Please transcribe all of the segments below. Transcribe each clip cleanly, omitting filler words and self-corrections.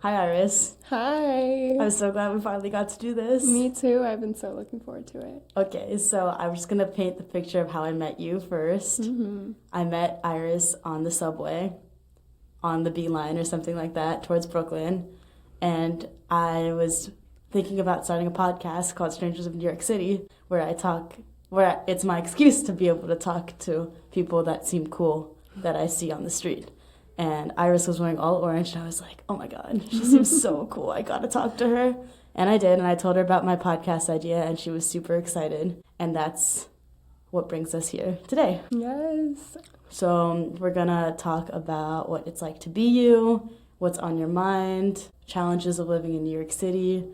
Hi, Iris. Hi. I'm so glad we finally got to do this. Me too. I've been so looking forward to it. Okay, so I'm just gonna paint the picture of how I met you first. I met Iris on the subway, on the B line or something like that, towards Brooklyn, and I was thinking about starting a podcast called Strangers of New York City, where it's my excuse to be able to talk to people that seem cool that I see on the street. And Iris was wearing all orange, and I was like, oh my God, she seems so cool. I gotta talk to her. And I did, and I told her about my podcast idea, and she was super excited. And that's what brings us here today. Yes. So we're gonna talk about what it's like to be you, what's on your mind, challenges of living in New York City,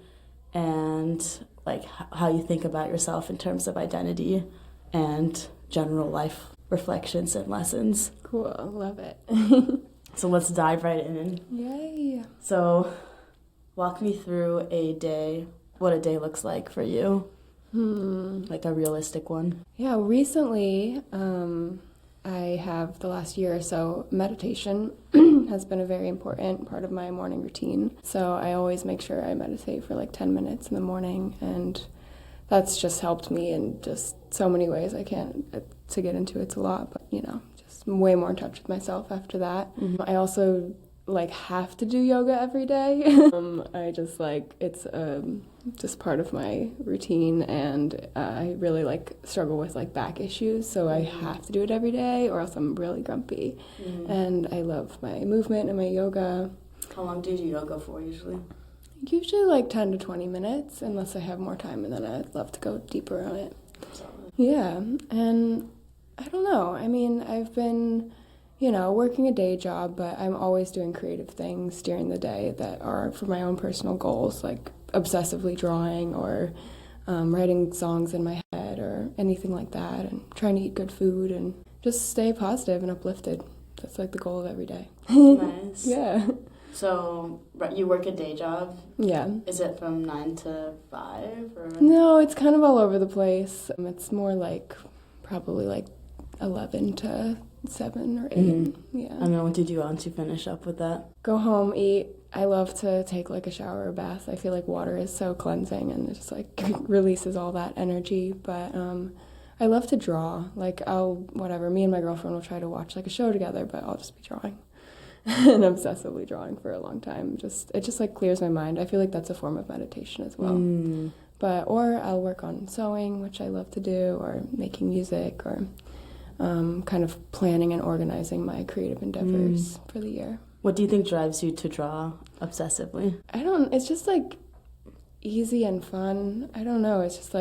and like how you think about yourself in terms of identity and general life reflections and lessons. Cool. Love it. So let's dive right in. Yay. So walk me through what a day looks like for you. Like a realistic one. Yeah, recently, I have the last year or so, meditation has been a very important part of my morning routine. So I always make sure I meditate for like 10 minutes in the morning, and that's just helped me in just so many ways. I can't to get into it's a lot, but just way more in touch with myself after that. I also have to do yoga every day. I just it's just part of my routine, and I really struggle with back issues, so I have to do it every day or else I'm really grumpy. And I love my movement and my yoga. How long do you do yoga for usually? Usually 10 to 20 minutes, unless I have more time, and then I'd love to go deeper on it. Yeah, and I don't know. I mean, I've been working a day job, but I'm always doing creative things during the day that are for my own personal goals, like obsessively drawing or writing songs in my head or anything like that, and trying to eat good food and just stay positive and uplifted. That's the goal of every day. Nice. Yeah. So you work a day job? Yeah. Is it from 9 to 5? Or? No, it's kind of all over the place. It's more probably 11 to 7 or 8. Yeah. And then what do you do once you finish up with that? Go home, eat. I love to take a shower or bath. I feel like water is so cleansing, and it just releases all that energy. But I love to draw. Me and my girlfriend will try to watch a show together, but I'll just be drawing. And obsessively drawing for a long time. It just clears my mind. I feel like that's a form of meditation as well. Or I'll work on sewing, which I love to do, or making music, or kind of planning and organizing my creative endeavors for the year. What do you think drives you to draw obsessively? It's just easy and fun. I don't know, it's just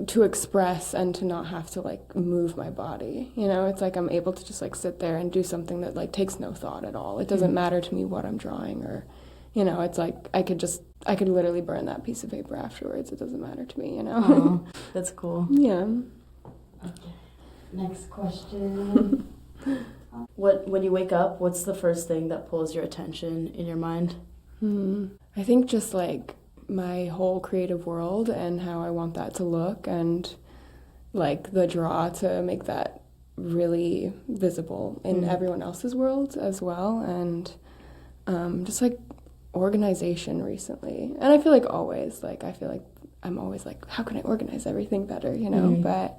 to express and to not have to move my body. It's I'm able to just sit there and do something that takes no thought at all. It doesn't matter to me what I'm drawing, or it's I could literally burn that piece of paper afterwards. It doesn't matter to me, Oh, that's cool. Yeah. Okay. Next question. When you wake up, what's the first thing that pulls your attention in your mind? I think just my whole creative world and how I want that to look, and the draw to make that really visible in everyone else's world as well, and just organization recently. And I feel always I feel I'm always how can I organize everything better, but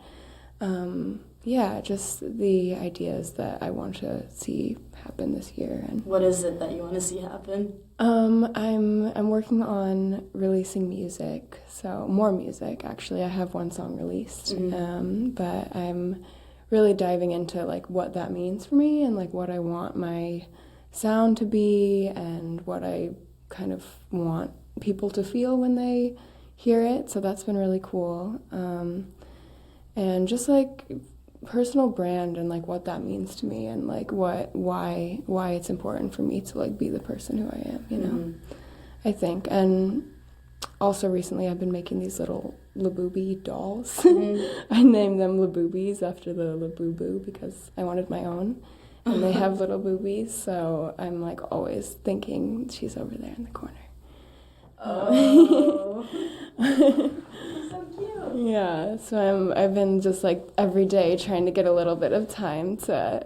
yeah, just the ideas that I want to see happen this year. And what is it that you want to see happen? I'm working on releasing music, so more music actually. I have one song released, but I'm really diving into what that means for me, and what I want my sound to be, and what I kind of want people to feel when they hear it. So that's been really cool, and just personal brand, and what that means to me, and why it's important for me to be the person who I am, I think. And also recently I've been making these little Labubu dolls. I named them Labubis after the Labubu because I wanted my own, and they have little boobies, so I'm always thinking she's over there in the corner. Oh. So cute. Yeah, so I've been just like every day trying to get a little bit of time to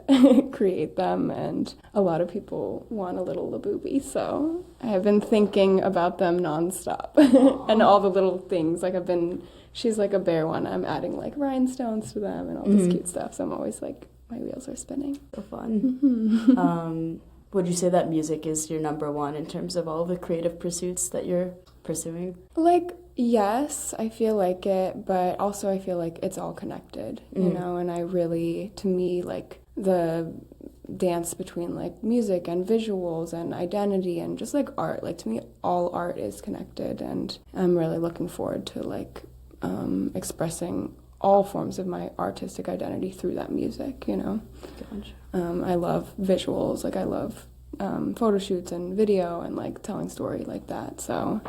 create them, and a lot of people want a little labubu, so I've been thinking about them nonstop and all the little things. Like she's like a bear one. I'm adding like rhinestones to them and all this cute stuff. So I'm always like, my wheels are spinning. So fun. Would you say that music is your number one in terms of all the creative pursuits that you're pursuing? Like, yes, I feel like it, but also I feel like it's all connected, you know, and I really, to me, like the dance between like music and visuals and identity and just like art, like to me, all art is connected, and I'm really looking forward to like expressing all forms of my artistic identity through that music, you know. Gotcha. I love visuals, like I love photo shoots and video and like telling story like that. So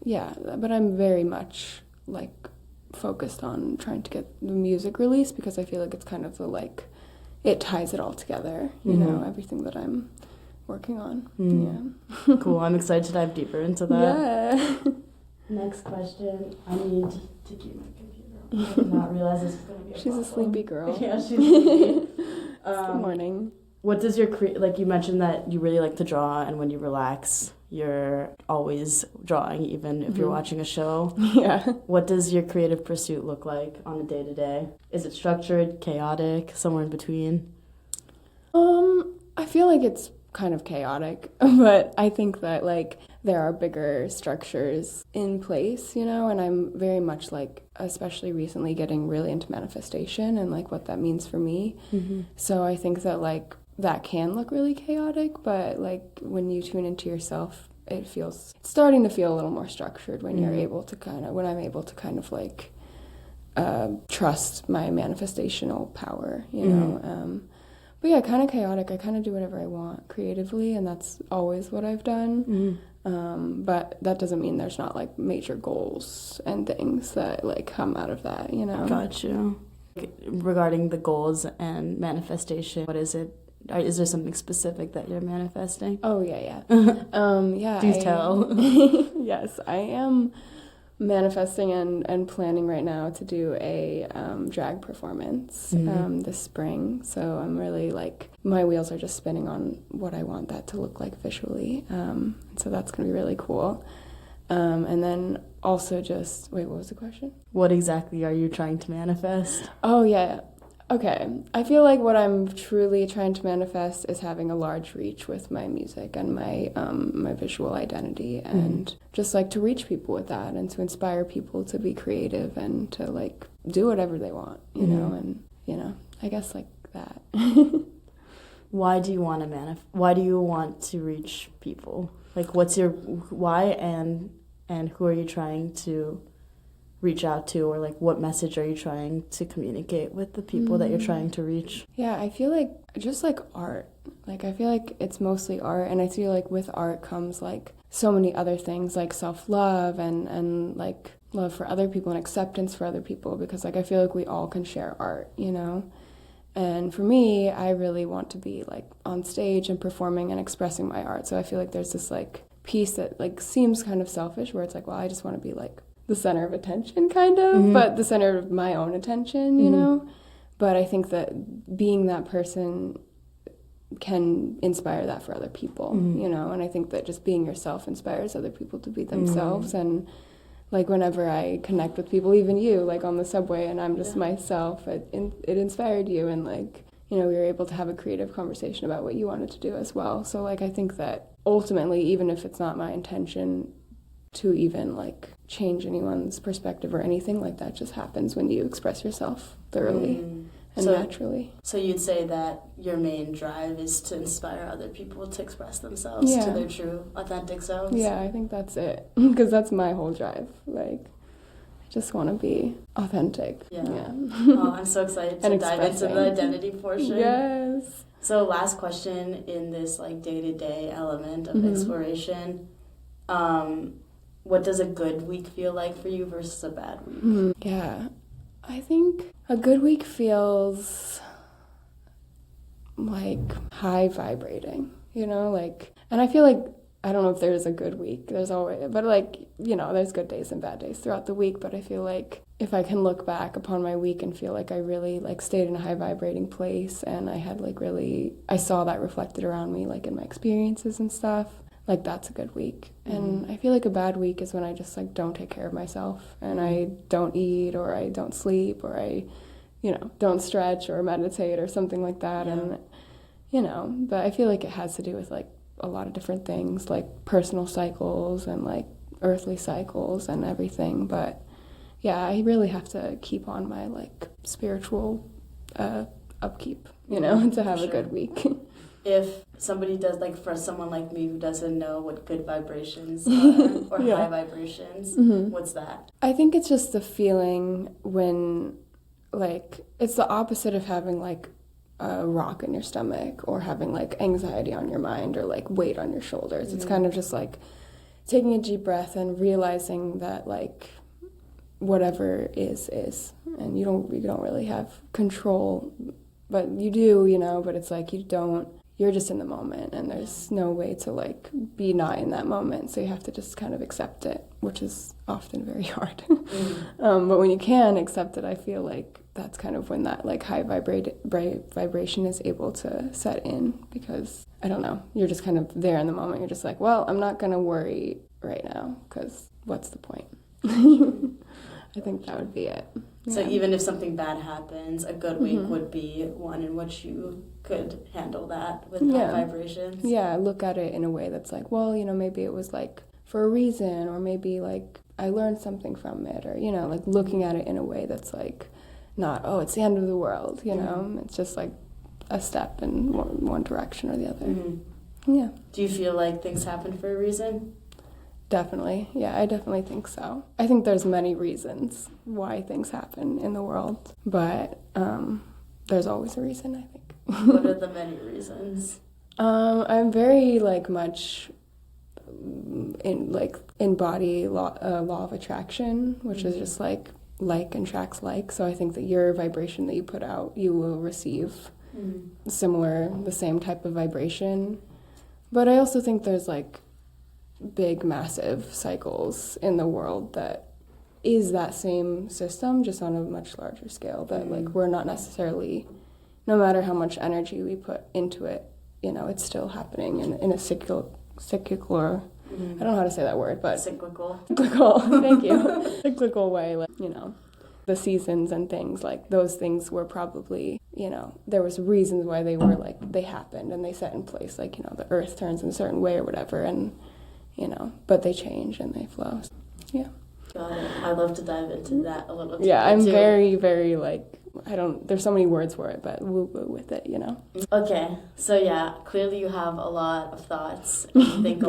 yeah, but I'm very much like focused on trying to get the music released because I feel like it's kind of the like, it ties it all together, you know, everything that I'm working on. Yeah. Cool, I'm excited to dive deeper into that. Yeah. Next question, I need to keep my computer on. I did not realize this was going to be a She's a problem. sleepy girl. Yeah, she's sleepy. Good morning. What does your like you mentioned that you really like to draw, and when you relax, you're always drawing, even if you're watching a show. Yeah. What does your creative pursuit look like on a day-to-day? Is it structured, chaotic, somewhere in between? I feel like it's kind of chaotic, but I think that like there are bigger structures in place, you know, and I'm very much like, especially recently, getting really into manifestation and like what that means for me. So I think that like that can look really chaotic, but like when you tune into yourself, it's starting to feel a little more structured when you're able to when I'm able to kind of like trust my manifestational power, you know. But yeah, kind of chaotic. I kind of do whatever I want creatively, and that's always what I've done. But that doesn't mean there's not like major goals and things that like come out of that, you know. Got you. Regarding the goals and manifestation, what is it? Is there something specific that you're manifesting? Oh yeah. Yeah. Do tell. Yes, I am manifesting and planning right now to do a drag performance this spring. So I'm really like, my wheels are just spinning on what I want that to look like visually. So that's going to be really cool. And then also just, wait, what was the question? What exactly are you trying to manifest? Oh, yeah. Okay. I feel like what I'm truly trying to manifest is having a large reach with my music and my my visual identity, and just like to reach people with that and to inspire people to be creative and to like do whatever they want, you know, and you know, I guess like that. Why do you want to Why do you want to reach people? Like, what's your why, and who are you trying to reach out to, or like what message are you trying to communicate with the people that you're trying to reach? Yeah, I feel like just like art. Like I feel like it's mostly art, and I feel like with art comes like so many other things like self-love and like love for other people and acceptance for other people, because like I feel like we all can share art, you know? And for me, I really want to be like on stage and performing and expressing my art. So I feel like there's this like piece that like seems kind of selfish, where it's like, well, I just want to be like the center of attention kind of, but the center of my own attention, you know? But I think that being that person can inspire that for other people, you know? And I think that just being yourself inspires other people to be themselves. And like whenever I connect with people, even you, like on the subway, and I'm just myself, it inspired you, and like, you know, we were able to have a creative conversation about what you wanted to do as well. So like I think that ultimately, even if it's not my intention to even like change anyone's perspective or anything, like that just happens when you express yourself thoroughly and naturally. So you'd say that your main drive is to inspire other people to express themselves to their true, authentic selves? Yeah, I think that's it, because that's my whole drive. Like, I just want to be authentic. Yeah. Oh, I'm so excited to dive into the identity portion. Yes. So last question in this like day-to-day element of exploration. What does a good week feel like for you versus a bad week? Yeah, I think a good week feels like high vibrating, you know, like, and I feel like, I don't know if there's a good week, there's always, but like, you know, there's good days and bad days throughout the week, but I feel like if I can look back upon my week and feel like I really like stayed in a high vibrating place and I had like really, I saw that reflected around me like in my experiences and stuff, like that's a good week. And I feel like a bad week is when I just like don't take care of myself and I don't eat or I don't sleep or I, you know, don't stretch or meditate or something like that. And, you know, but I feel like it has to do with like a lot of different things, like personal cycles and like earthly cycles and everything. But yeah, I really have to keep on my like spiritual upkeep, you know, to have a good week. If somebody does, like for someone like me who doesn't know what good vibrations are or high vibrations, what's that? I think it's just the feeling when like it's the opposite of having like a rock in your stomach or having like anxiety on your mind or like weight on your shoulders. It's kind of just like taking a deep breath and realizing that like whatever is and you don't really have control, but you do, you know, but it's like you're just in the moment and there's no way to like be not in that moment, so you have to just kind of accept it, which is often very hard. But when you can accept it, I feel like that's kind of when that like high vibration is able to set in, because I don't know, you're just kind of there in the moment. You're just like, well, I'm not gonna worry right now because what's the point? I think that would be it. So even if something bad happens, a good week would be one in which you could handle that with high vibrations. Yeah, look at it in a way that's like, well, you know, maybe it was like for a reason, or maybe like I learned something from it, or, you know, like looking at it in a way that's like not, oh, it's the end of the world, you know, it's just like a step in one direction or the other. Yeah. Do you feel like things happen for a reason? Definitely. Yeah, I definitely think so. I think there's many reasons why things happen in the world, but there's always a reason, I think. What are the many reasons? I'm very like much embody law of attraction, which is just like attracts like. So I think that your vibration that you put out, you will receive the same type of vibration. But I also think there's like big, massive cycles in the world that is that same system, just on a much larger scale, that like we're not necessarily, no matter how much energy we put into it, you know, it's still happening in a cyclical I don't know how to say that word, but cyclical, thank you. Cyclical way, like, you know, the seasons and things, like those things were probably, you know, there was reasons why they were like, they happened and they set in place, like, you know, the earth turns in a certain way or whatever, and you know, but they change and they flow. Yeah. Got it. I'd love to dive into that a little bit. Yeah, I'm very, very like, there's so many words for it, but woo-woo with it, you know? Okay, so yeah, clearly you have a lot of thoughts and you think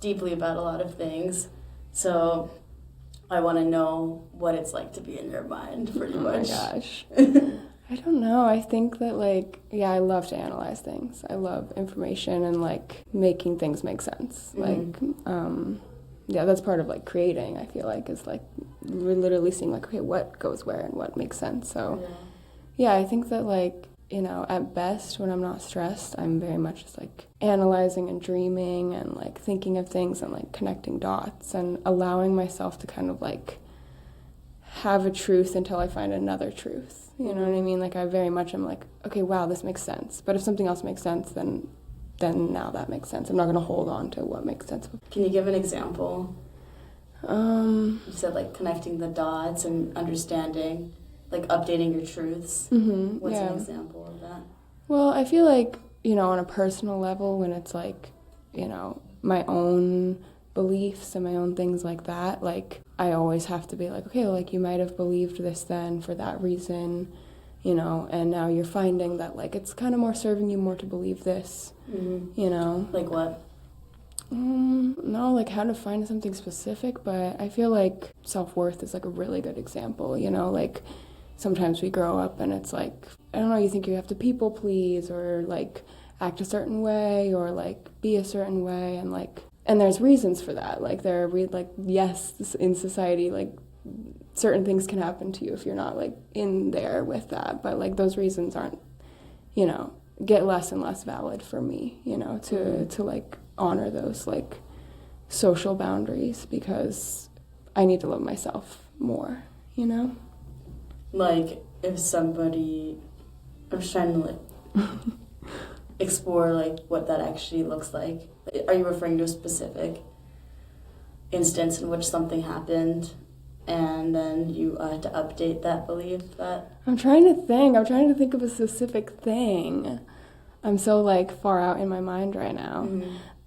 deeply about a lot of things. So I want to know what it's like to be in your mind, pretty much. Oh my gosh. I don't know. I think that, like, yeah, I love to analyze things. I love information and, like, making things make sense. Like, yeah, that's part of, like, creating, I feel like, is, like, we're literally seeing, like, okay, what goes where and what makes sense. So, yeah, I think that, like, you know, at best, when I'm not stressed, I'm very much just, like, analyzing and dreaming and, like, thinking of things and, like, connecting dots and allowing myself to kind of, like, have a truth until I find another truth. You know what I mean? Like, I very much am like, okay, wow, this makes sense. But if something else makes sense, then now that makes sense. I'm not going to hold on to what makes sense. Can you give an example? You said, like, connecting the dots and understanding, like, updating your truths. What's an example of that? Well, I feel like, you know, on a personal level, when it's, like, you know, my own beliefs and my own things like that, like, I always have to be like, okay, like, you might have believed this then for that reason, you know, and now you're finding that, like, it's kind of more serving you more to believe this, you know. Like what? No, like, how to find something specific, but I feel like self-worth is, like, a really good example, you know, like, sometimes we grow up and it's like, I don't know, you think you have to people please or, like, act a certain way or, like, be a certain way, and, like, and there's reasons for that. Like, yes, in society, like, certain things can happen to you if you're not, like, in there with that. But, like, those reasons aren't, you know, get less and less valid for me, you know, to like, honor those, like, social boundaries, because I need to love myself more, you know? Like, if somebody, I'm just trying to, like, explore, like, what that actually looks like. Are you referring to a specific instance in which something happened and then you had to update that belief that... I'm trying to think of a specific thing. I'm so, like, far out in my mind right now.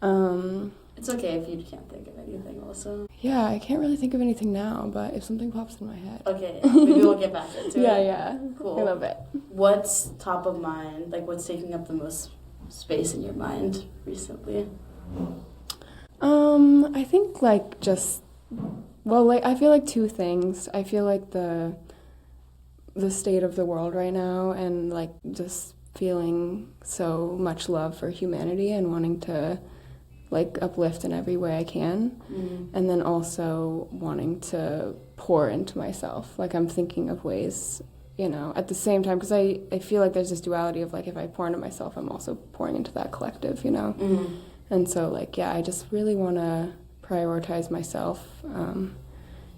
Mm-hmm. It's okay if you can't think of anything also. Yeah, I can't really think of anything now, but if something pops in my head. Okay, maybe we'll get back into it. Yeah. Cool. I love it. What's top of mind? Like, what's taking up the most space in your mind recently? I think, like, I feel like two things. I feel like the state of the world right now, and, like, just feeling so much love for humanity and wanting to, like, uplift in every way I can. Mm-hmm. And then also wanting to pour into myself. Like, I'm thinking of ways, you know, at the same time, because I feel like there's this duality of, like, if I pour into myself, I'm also pouring into that collective, you know? Mm-hmm. And so, like, yeah, I just really want to prioritize myself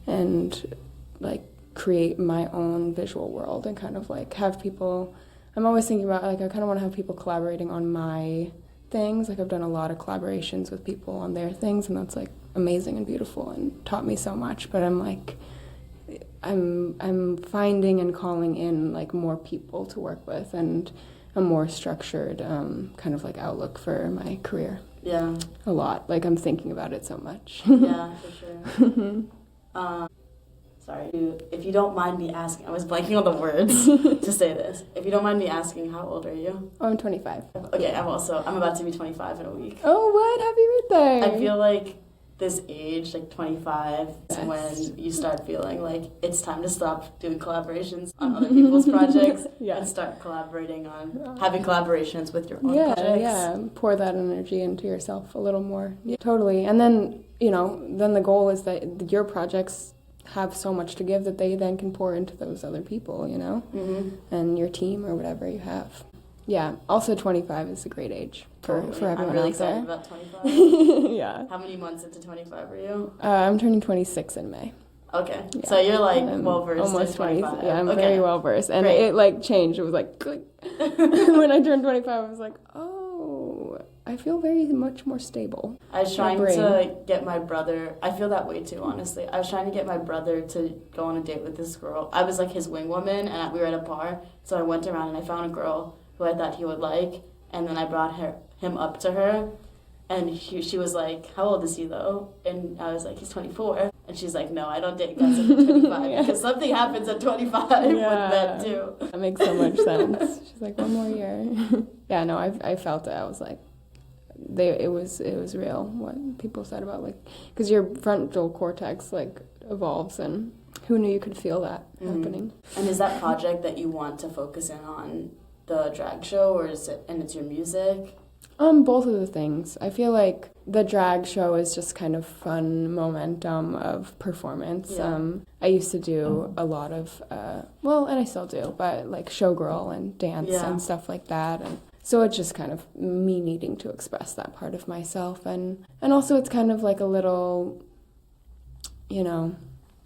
and, like, create my own visual world and kind of, like, have people... I'm always thinking about, like, I kind of want to have people collaborating on my things. Like, I've done a lot of collaborations with people on their things, and that's, like, amazing and beautiful and taught me so much. But I'm, like, I'm finding and calling in, like, more people to work with and a more structured kind of, like, outlook for my career. Yeah. A lot. Like, I'm thinking about it so much. Yeah, for sure. Sorry, if you don't mind me asking, I was blanking on the words to say this. If you don't mind me asking, how old are you? Oh, I'm 25. Okay, I'm about to be 25 in a week. Oh, what? Happy birthday! I feel like this age, like 25, is Yes. when you start feeling like it's time to stop doing collaborations on other people's projects and start collaborating on having collaborations with your own projects. Yeah, pour that energy into yourself a little more. Yeah, totally. And then, you know, then the goal is that your projects have so much to give that they then can pour into those other people, you know, and your team or whatever you have. Yeah. Also, 25 is a great age for everyone I'm really out there. excited about 25. Yeah. How many months into 25 are you? I'm turning 26 in May. Okay. Yeah. So you're like well versed. Almost in 25. 20. Yeah, I'm very well versed, and Great. it like changed. It was like click. When I turned 25, I was like, oh, I feel very much more stable. I was trying to get my brother, I feel that way too, honestly. I was trying to get my brother to go on a date with this girl. I was like his wing woman, and we were at a bar, so I went around and I found a girl who I thought he would like, and then I brought him up to her, and she was like, how old is he though? And I was like, he's 24. And she's like, no, I don't date guys under 25, because something happens at 25 with men too. That makes so much sense. She's like, one more year. Yeah, no, I felt it. I was like, it was real what people said about, like, because your frontal cortex like evolves, and who knew you could feel that happening. And is that project that you want to focus in on the drag show, or is it, and it's your music? Both of the things. I feel like the drag show is just kind of fun momentum of performance. Yeah. I used to do a lot of, and I still do, but like showgirl and dance and stuff like that. And so it's just kind of me needing to express that part of myself. And also it's kind of like a little, you know,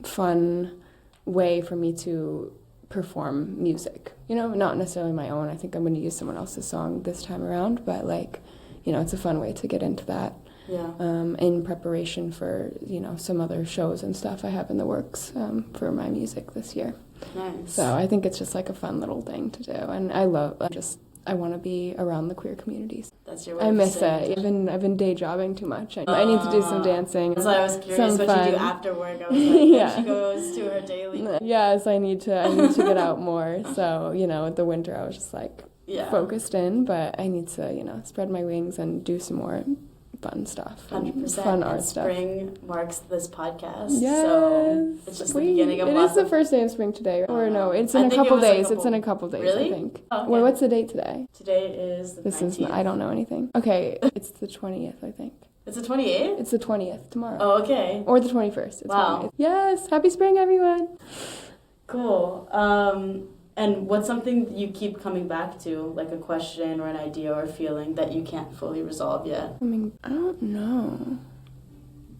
fun way for me to perform music. You know, not necessarily my own. I think I'm going to use someone else's song this time around, but like, you know, it's a fun way to get into that. Yeah. In preparation for, you know, some other shows and stuff I have in the works for my music this year. Nice. So I think it's just like a fun little thing to do, and I want to be around the queer communities. That's your way I of miss saying it. I've been day jobbing too much. I need to do some dancing. So I was curious what you do after work. I was like, she goes to her daily. Yes, I need to get out more. So, you know, the winter I was just like focused in, but I need to, you know, spread my wings and do some more fun stuff. 100%. Fun art stuff. Spring marks this podcast. Yes. So it's just the beginning of It is the first day of spring today. Or no, it's in a couple days. It's in a couple days, really? I think. Oh, okay. Wait, what's the date today? Today is the 19th. I don't know anything. Okay, it's the 20th, I think. It's the 28th? It's the 20th tomorrow. Oh, okay. Or the 21st. Wow. Yes, happy spring, everyone. Cool. And what's something you keep coming back to, like a question or an idea or a feeling that you can't fully resolve yet? I mean, I don't know.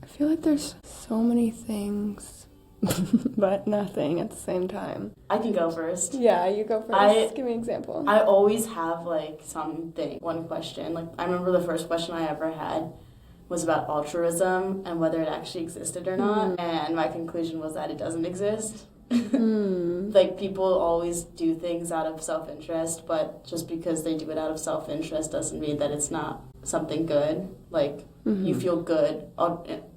I feel like there's so many things but nothing at the same time. I can go first. Yeah, you go first. Give me an example. I always have like something, one question. Like I remember the first question I ever had was about altruism and whether it actually existed or not. And my conclusion was that it doesn't exist. Like people always do things out of self-interest, but just because they do it out of self-interest doesn't mean that it's not something good. Like you feel good.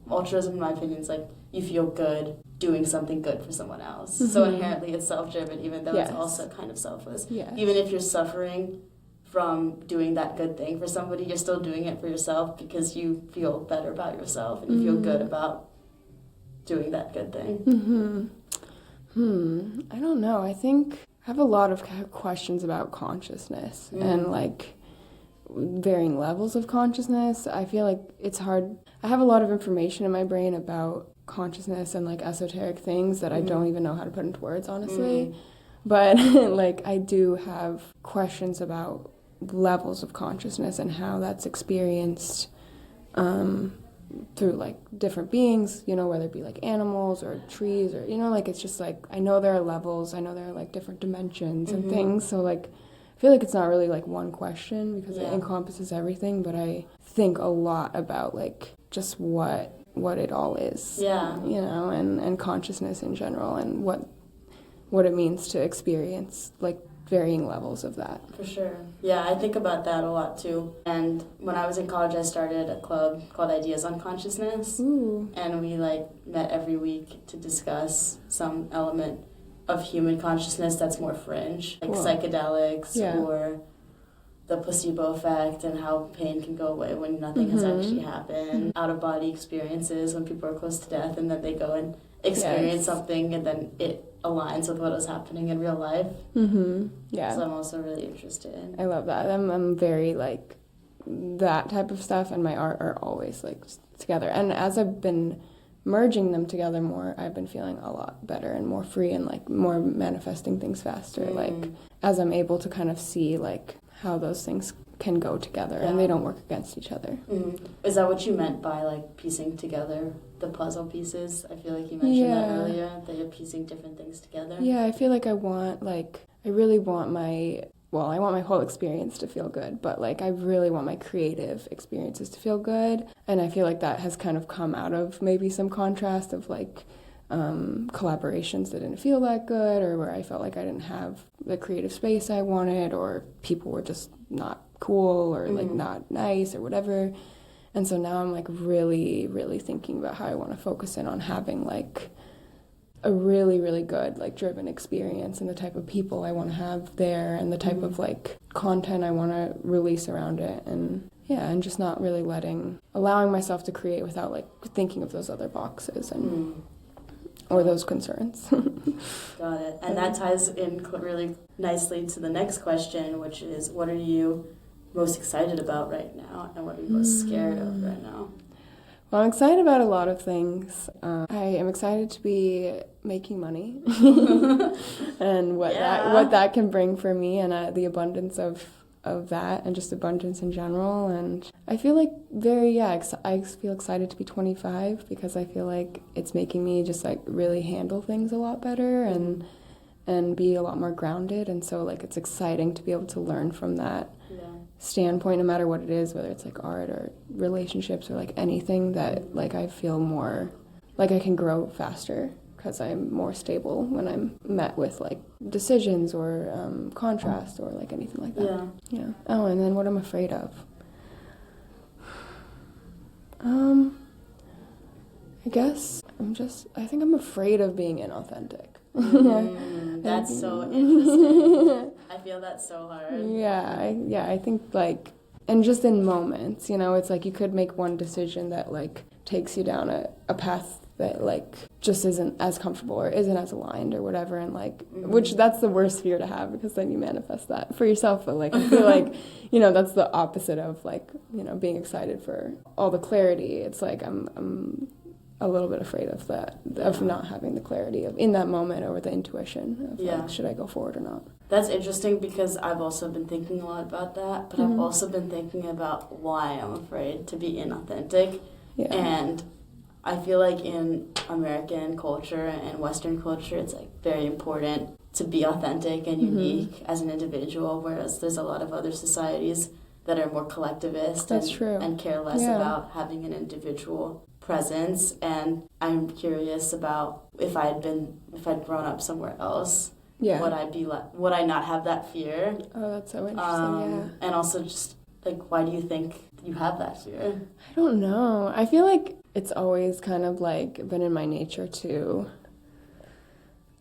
Altruism, in my opinion, is like you feel good doing something good for someone else. So inherently it's self-driven, even though it's also kind of selfless. Even if you're suffering from doing that good thing for somebody, you're still doing it for yourself because you feel better about yourself and you feel good about doing that good thing. I don't know. I think I have a lot of questions about consciousness and like varying levels of consciousness. I feel like it's hard. I have a lot of information in my brain about consciousness and like esoteric things that I don't even know how to put into words, honestly. But like I do have questions about levels of consciousness and how that's experienced through like different beings, you know, whether it be like animals or trees or, you know, like it's just like I know there are levels, I know there are like different dimensions and things, so like I feel like it's not really like one question because it encompasses everything, but I think a lot about like just what it all is, you know, and consciousness in general and what it means to experience like varying levels of that. For sure. Yeah, I think about that a lot too. And when I was in college, I started a club called Ideas on Consciousness. And we like met every week to discuss some element of human consciousness that's more fringe, like psychedelics or the placebo effect and how pain can go away when nothing has actually happened, out-of-body experiences when people are close to death and then they go and experience something and then it aligns with what was happening in real life. So I'm also really interested. I love that. I'm very like that type of stuff and my art are always like together. And as I've been merging them together more, I've been feeling a lot better and more free and like more manifesting things faster. Like as I'm able to kind of see like how those things can go together and they don't work against each other. Is that what you meant by like piecing together the puzzle pieces? I feel like you mentioned that earlier, that you're piecing different things together. Yeah, I feel like I really want my whole experience to feel good, but like I really want my creative experiences to feel good, and I feel like that has kind of come out of maybe some contrast of like collaborations that didn't feel that good, or where I felt like I didn't have the creative space I wanted, or people were just not cool or like not nice or whatever. And so now I'm like really, really thinking about how I want to focus in on having like a really, really good like driven experience and the type of people I want to have there and the type of like content I want to release around it, and and just not really allowing myself to create without like thinking of those other boxes and or those concerns. Got it. And that ties in really nicely to the next question, which is, what are you most excited about right now, and what are you most scared of right now? Well, I'm excited about a lot of things. I am excited to be making money and what that can bring for me, and the abundance of that, and just abundance in general. And I feel like I feel excited to be 25 because I feel like it's making me just like really handle things a lot better and be a lot more grounded. And so like it's exciting to be able to learn from that standpoint, no matter what it is, whether it's like art or relationships or like anything, that like I feel more like I can grow faster because I'm more stable when I'm met with like decisions or contrast or like anything like that. Yeah. Oh, and then what I'm afraid of. I think I'm afraid of being inauthentic. That's so interesting. I feel that so hard. I think like, and just in moments, you know, it's like you could make one decision that like takes you down a path that like just isn't as comfortable or isn't as aligned or whatever, and like which that's the worst fear to have because then you manifest that for yourself. But like I feel like, you know, that's the opposite of like, you know, being excited for all the clarity. It's like I'm a little bit afraid of that, of not having the clarity of in that moment, or the intuition of like, should I go forward or not. That's interesting because I've also been thinking a lot about that, but I've also been thinking about why I'm afraid to be inauthentic. And I feel like in American culture and Western culture, it's like very important to be authentic and unique as an individual, whereas there's a lot of other societies that are more collectivist and care less about having an individual presence. And I'm curious about if I'd grown up somewhere else, would I be like, would I not have that fear? Oh, that's so interesting. And also just like, why do you think you have that fear? I don't know. I feel like it's always kind of like been in my nature to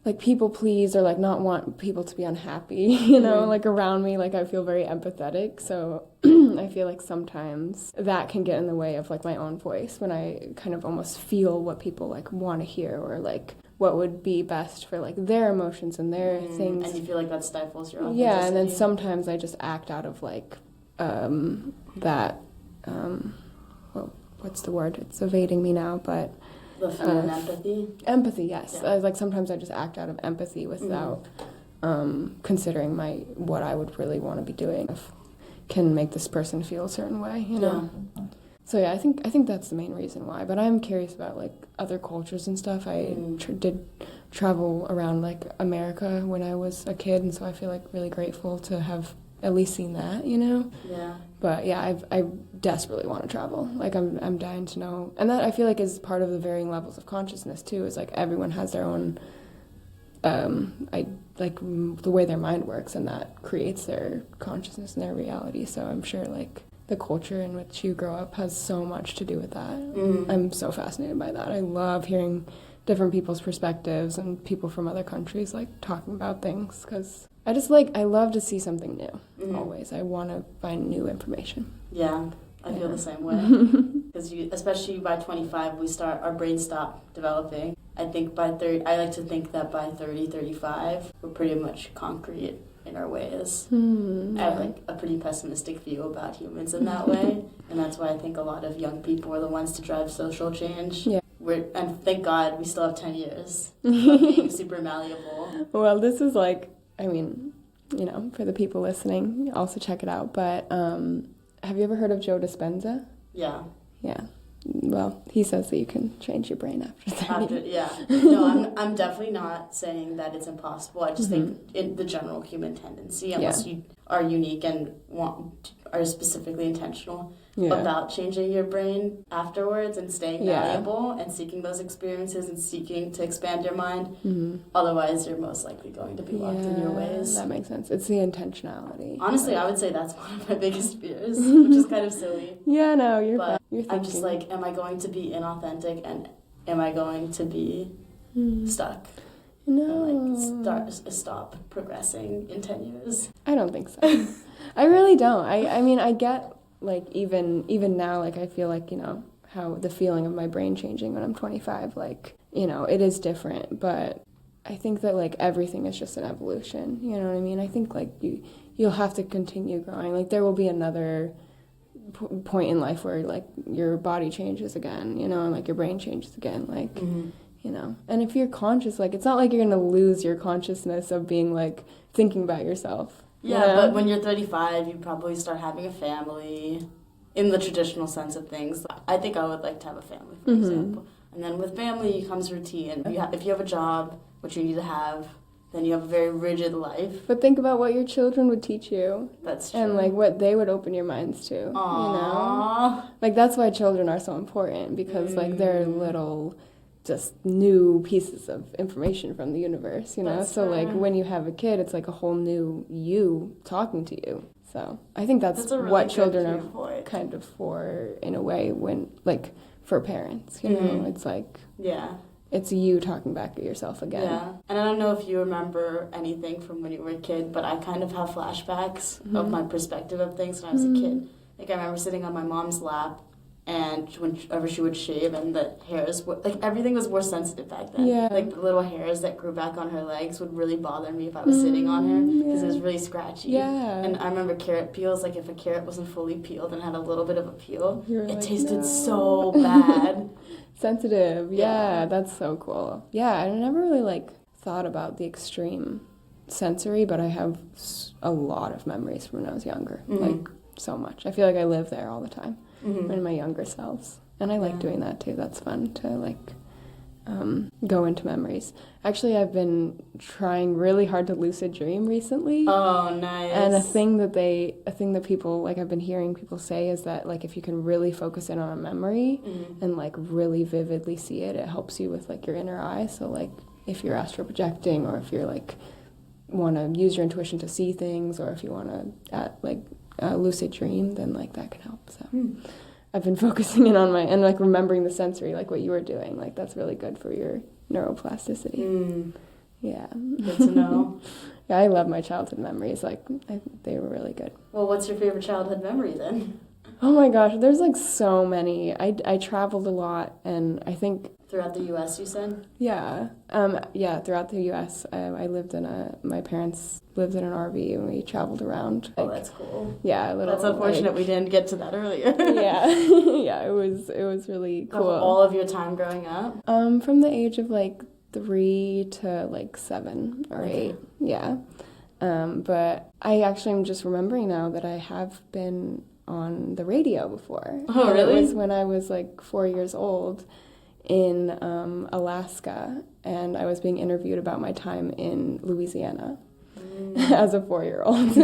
like people please or like not want people to be unhappy, you know, like around me. Like I feel very empathetic, so I feel like sometimes that can get in the way of like my own voice when I kind of almost feel what people like want to hear or like what would be best for like their emotions and their things. And you feel like that stifles your authenticity. Yeah, and then sometimes I just act out of like that well, what's the word? It's evading me now, but the feeling empathy? Empathy, yes. Yeah. Like sometimes I just act out of empathy without considering what I would really want to be doing. If can make this person feel a certain way, you know? Yeah. So yeah, I think that's the main reason why. But I'm curious about like other cultures and stuff. I did travel around like America when I was a kid, and so I feel like really grateful to have at least seen that, you know? Yeah. But yeah, I desperately want to travel. Like I'm dying to know, and that I feel like is part of the varying levels of consciousness too. Is like everyone has their own, the way their mind works, and that creates their consciousness and their reality. So I'm sure like the culture in which you grow up has so much to do with that. I'm so fascinated by that. I love hearing different people's perspectives and people from other countries like talking about things because I love to see something new. Always. I want to find new information. Yeah, I feel the same way. Because especially by 25, our brains stop developing. I think I like to think that by 30, 35, we're pretty much concrete in our ways. I have like a pretty pessimistic view about humans in that way. And that's why I think a lot of young people are the ones to drive social change. Yeah. And thank God we still have 10 years of being super malleable. Well, this is like, I mean, you know, for the people listening, also check it out. But have you ever heard of Joe Dispenza? Yeah. Yeah. Well, he says that you can change your brain after 30. No, I'm definitely not saying that it's impossible. I just think in the general human tendency, unless you are unique and are specifically intentional about changing your brain afterwards and staying malleable and seeking those experiences and seeking to expand your mind. Otherwise, you're most likely going to be locked in your ways. That makes sense. It's the intentionality. Honestly, I would say that's one of my biggest fears, which is kind of silly. Yeah, no, you're thinking. I'm just like, am I going to be inauthentic and am I going to be stuck? No. And like stop progressing in 10 years? I don't think so. I really don't. I mean, I get like even now, like I feel like, you know, how the feeling of my brain changing when I'm 25, like, you know, it is different, but I think that like everything is just an evolution, you know what I mean? I think like you'll have to continue growing. Like there will be another point in life where like your body changes again, you know, and like your brain changes again, like, you know. And if you're conscious, like it's not like you're going to lose your consciousness of being like thinking about yourself. Yeah, you know? But when you're 35, you probably start having a family in the traditional sense of things. I think I would like to have a family, for example. And then with family comes routine. If you have a job, which you need to have, then you have a very rigid life. But think about what your children would teach you. That's true. And like what they would open your minds to. Aww. You know? Like that's why children are so important, because like they're little just new pieces of information from the universe, you know? That's so like when you have a kid, it's like a whole new you talking to you. So I think that's really what children are kind of for, in a way, when like for parents, you know? It's like it's you talking back at yourself again. Yeah. And I don't know if you remember anything from when you were a kid, but I kind of have flashbacks of my perspective of things when I was a kid. Like I remember sitting on my mom's lap, and whenever she would shave, and the hairs were, like, everything was more sensitive back then. Yeah. Like, the little hairs that grew back on her legs would really bother me if I was sitting on her, because it was really scratchy. Yeah. And I remember carrot peels, like, if a carrot wasn't fully peeled and had a little bit of a peel, it tasted so bad. Sensitive. Yeah, that's so cool. Yeah, I never really, like, thought about the extreme sensory, but I have a lot of memories from when I was younger. Like, so much. I feel like I live there all the time. and my younger selves. And I like doing that too. That's fun to like go into memories. Actually, I've been trying really hard to lucid dream recently. Oh, nice. And a thing that people, like I've been hearing people say is that like if you can really focus in on a memory and like really vividly see it, it helps you with like your inner eye. So like if you're astral projecting, or if you're like want to use your intuition to see things, or if you want to lucid dream, then like that can help. So I've been focusing in on and like remembering the sensory, like what you were doing. Like that's really good for your neuroplasticity. Yeah. Good to know. Yeah, I love my childhood memories. Like they were really good. Well, what's your favorite childhood memory then? Oh my gosh, there's like so many. I traveled a lot, and I think throughout the U.S. you said? Yeah, throughout the U.S. My parents lived in an RV, and we traveled around. Oh, that's cool. Yeah, that's unfortunate we didn't get to that earlier. Yeah, yeah, it was really cool. Of all of your time growing up? From the age of like 3 to like 7 or 8. Yeah, but I actually am just remembering now that I have been on the radio before. Oh, really? It was when I was like 4 years old in Alaska, and I was being interviewed about my time in Louisiana as a 4-year-old.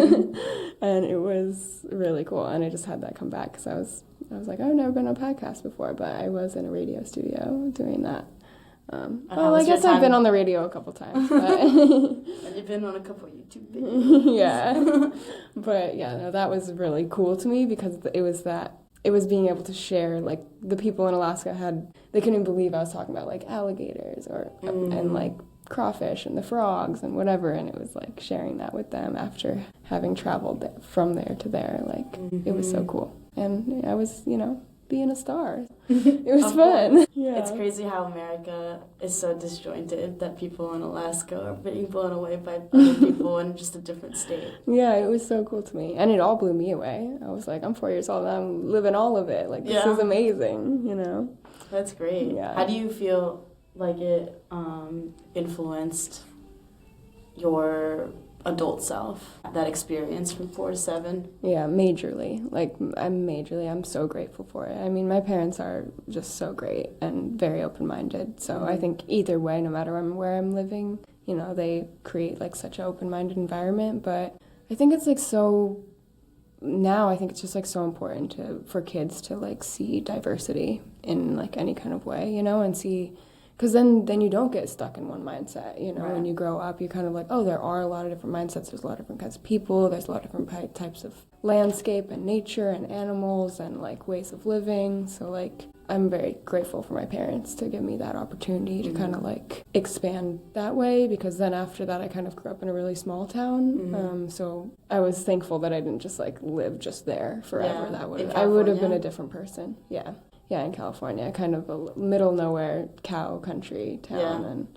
And it was really cool, and I just had that come back because I was like, I've never been on a podcast before, but I was in a radio studio doing that. I guess I've been on the radio a couple times. But and you've been on a couple YouTube videos. Yeah. But yeah, no, that was really cool to me because it was being able to share, like the people in Alaska they couldn't believe I was talking about like alligators and like crawfish and the frogs and whatever, and it was like sharing that with them after having traveled from there to there. Like it was so cool, and I was being a star. It was fun. Yeah. It's crazy how America is so disjointed that people in Alaska are being blown away by other people in just a different state. Yeah, it was so cool to me, and it all blew me away. I was like, I'm 4 years old and I'm living all of it. Like this is amazing, That's great. Yeah. How do you feel like it influenced your adult self, that experience from 4 to 7? Yeah, majorly. Like, I'm so grateful for it. I mean, my parents are just so great and very open-minded. So I think either way, no matter where I'm living, they create like such an open-minded environment. But I think it's like now I think it's just like so important for kids to like see diversity in like any kind of way, and see. Because then you don't get stuck in one mindset, Right. When you grow up, you're kind of like, oh, there are a lot of different mindsets, there's a lot of different kinds of people, there's a lot of different types of landscape and nature and animals and, like, ways of living. So, like, I'm very grateful for my parents to give me that opportunity to kind of, like, expand that way, because then after that I kind of grew up in a really small town, so I was thankful that I didn't just, like, live just there forever. I would have been a different person, yeah. Yeah, in California, kind of a middle nowhere cow country town, and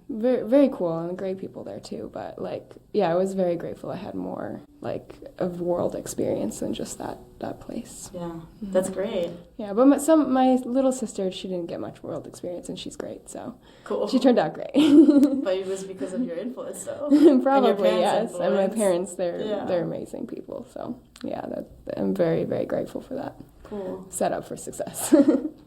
very, very cool and great people there too. But like, I was very grateful I had more like of world experience than just that place. Yeah, that's great. Yeah, but my little sister, she didn't get much world experience, and she's great. So cool. She turned out great. But it was because of your influence, though. Probably, yes. Influence. And my parents, they're amazing people. So yeah, I'm very, very grateful for that. Cool. Set up for success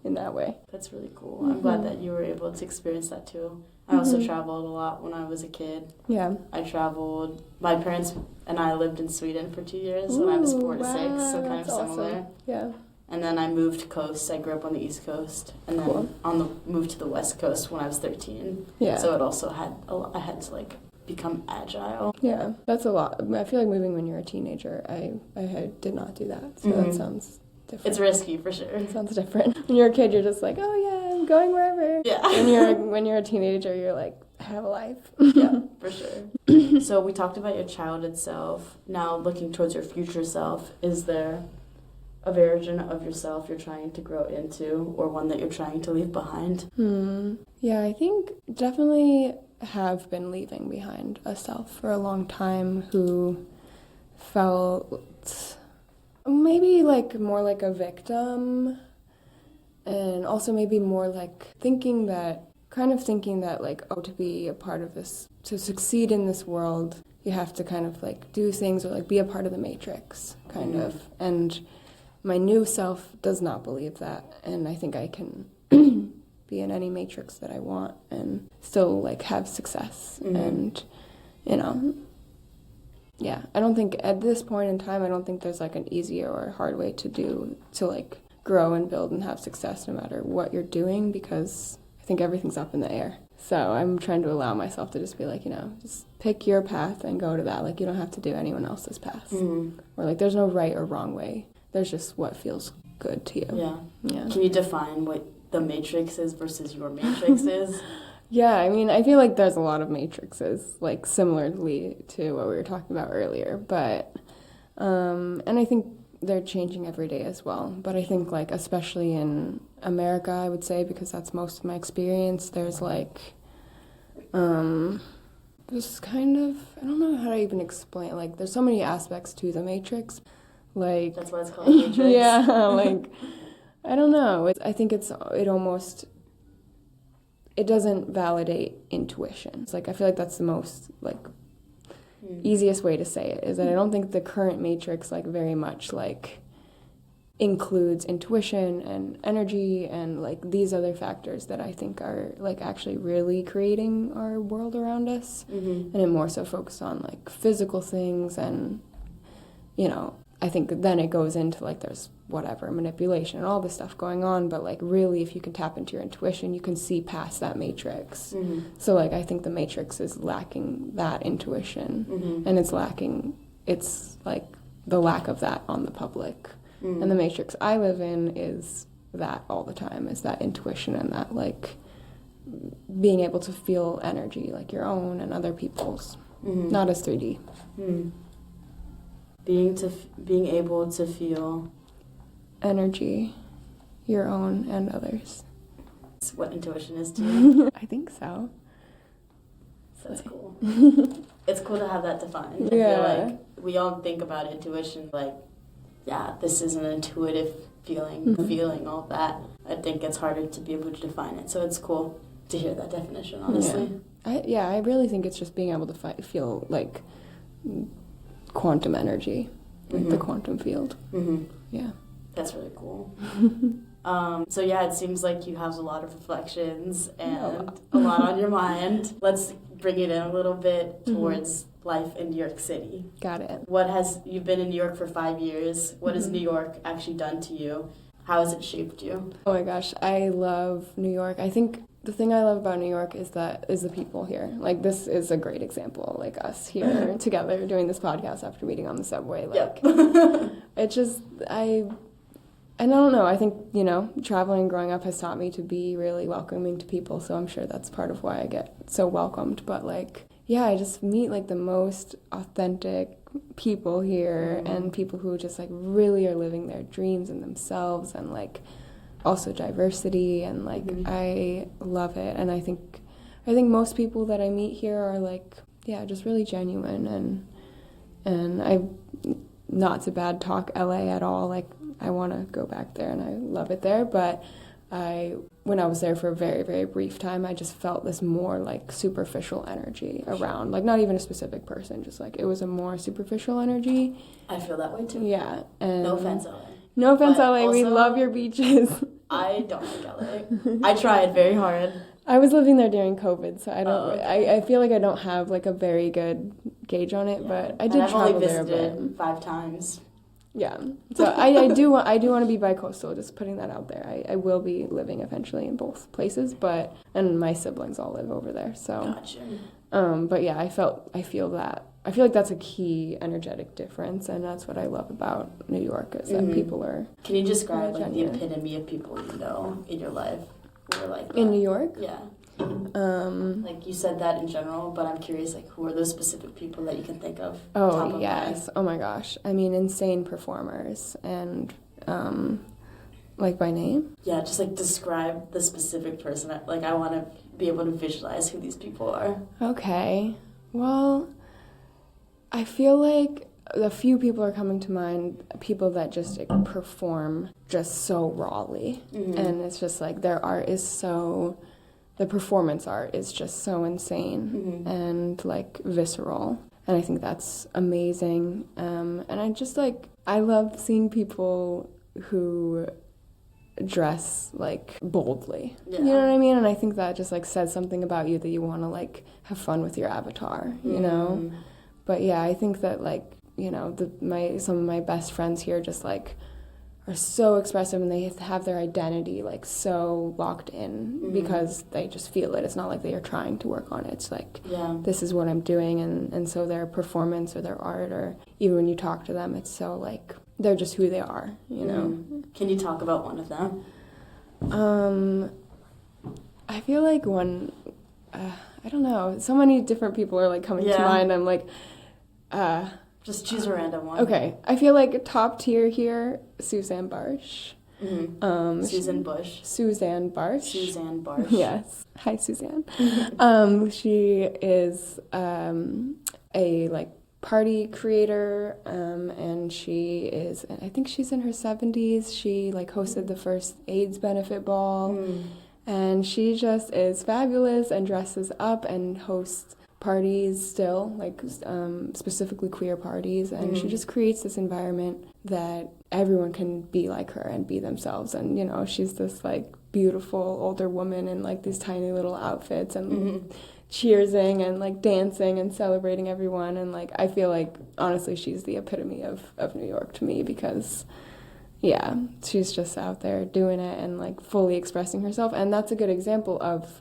in that way. That's really cool. I'm glad that you were able to experience that too. I also traveled a lot when I was a kid. Yeah. I traveled. My parents and I lived in Sweden for 2 years when I was 4 to 6, so kind of similar. Awesome. Yeah. And then I moved coast. I grew up on the East Coast, and then moved to the West Coast when I was 13. Yeah. So it also I had to like become agile. Yeah, that's a lot. I feel like moving when you're a teenager. I did not do that, so that sounds different. It's risky for sure. It sounds different. When you're a kid, you're just like, oh yeah, I'm going wherever. Yeah. When you're a teenager, you're like, I have a life. Yeah, for sure. So we talked about your childhood self. Now looking towards your future self, is there a version of yourself you're trying to grow into, or one that you're trying to leave behind? Yeah, I think definitely have been leaving behind a self for a long time who felt maybe like more like a victim, and also maybe more like thinking that like, oh, to be a part of this, to succeed in this world, you have to kind of like do things or like be a part of the matrix, kind of. And my new self does not believe that, and I think I can be in any matrix that I want and still like have success. And yeah, I don't think at this point in time, I don't think there's like an easier or hard way to like grow and build and have success no matter what you're doing, because I think everything's up in the air. So I'm trying to allow myself to just be like, just pick your path and go to that. Like, you don't have to do anyone else's path. Or like, there's no right or wrong way. There's just what feels good to you. Yeah. Can you define what the matrix is versus your matrix is? Yeah, I mean, I feel like there's a lot of matrices, like similarly to what we were talking about earlier. But, and I think they're changing every day as well. But I think like, especially in America, I would say, because that's most of my experience, there's like, this kind of, I don't know how to even explain, like there's so many aspects to the matrix. Like, that's why it's called a matrix. Yeah, like, I don't know. I think it doesn't validate intuition. It's like, I feel like that's the most like easiest way to say it, is that I don't think the current matrix like very much like includes intuition and energy and like these other factors that I think are like actually really creating our world around us. And it more so focuses on like physical things, and I think then it goes into like there's whatever manipulation and all this stuff going on, but like really if you can tap into your intuition, you can see past that matrix. So like I think the matrix is lacking that intuition, and it's like the lack of that on the public. And the matrix I live in is that all the time, is that intuition and that like being able to feel energy, like your own and other people's, not as 3D. Being able to feel energy, your own and others. That's what intuition is to you? I think so. That's cool. It's cool to have that defined. Yeah. I feel like we all think about intuition like, yeah, this is an intuitive feeling, feeling all that. I think it's harder to be able to define it. So it's cool to hear that definition, honestly. I really think it's just being able to feel like quantum energy, like the quantum field. Yeah. That's really cool. So yeah, it seems like you have a lot of reflections and a lot on your mind. Let's bring it in a little bit towards life in New York City. Got it. You've been in New York for 5 years. What has New York actually done to you? How has it shaped you? Oh my gosh, I love New York. I think the thing I love about New York is the people here. Like, this is a great example, like us here together doing this podcast after meeting on the subway. Like, it's just, I don't know, I think, traveling and growing up has taught me to be really welcoming to people, so I'm sure that's part of why I get so welcomed. But, like, yeah, I just meet, like, the most authentic people here, and people who just, like, really are living their dreams and themselves, and, like, also diversity, and, like, I love it. And I think most people that I meet here are, like, yeah, just really genuine, and I, not to bad talk LA at all, like, I want to go back there and I love it there, but when I was there for a very, very brief time, I just felt this more like superficial energy around, like not even a specific person, just like it was a more superficial energy. I feel that way too. Yeah. And no offense, LA. No offense, LA. Also, we love your beaches. I don't like LA. I tried very hard. I was living there during COVID, so I don't. I feel like I don't have like a very good gauge on it, but I did travel there. I've only visited 5 times. Yeah, so I do want to be bi-coastal, just putting that out there. I will be living eventually in both places, and my siblings all live over there. So, gotcha. But yeah, I feel like that's a key energetic difference, and that's what I love about New York is that people are. Can you describe like the epitome of people you know in your life who are like that? In New York? Yeah. Like you said that in general, but I'm curious, like, who are those specific people that you can think of? Oh, yes. Oh, my gosh. I mean, insane performers. And, like, by name? Yeah, just, like, describe the specific person. Like, I want to be able to visualize who these people are. Okay. Well, I feel like a few people are coming to mind, people that just perform just so rawly. And it's just, like, their art is so... The performance art is just so insane and, like, visceral. And I think that's amazing. And I just, like, I love seeing people who dress like boldly. Yeah. You know what I mean? And I think that just like says something about you, that you want to like have fun with your avatar, you know? But yeah, I think that like, you know, some of my best friends here just like are so expressive, and they have their identity like so locked in because they just feel it. It's not like they are trying to work on it. It's like, this is what I'm doing, and so their performance or their art, or even when you talk to them, it's so like they're just who they are, you know. Can you talk about one of them? I feel like one, I don't know, so many different people are like coming to mind. I'm like, just choose a random one. Okay, I feel like top tier here, Suzanne Barsh. Susan Bush. Suzanne Barsh. Suzanne Barsh. Yes. Hi, Suzanne. She is a like party creator, and she is, I think she's in her 70s. She like hosted the first AIDS benefit ball, and she just is fabulous and dresses up and hosts parties still, like specifically queer parties, and she just creates this environment that everyone can be like her and be themselves. And you know, she's this like beautiful older woman in like these tiny little outfits and cheersing and like dancing and celebrating everyone. And like I feel like honestly she's the epitome of New York to me, because yeah, she's just out there doing it and like fully expressing herself. And that's a good example of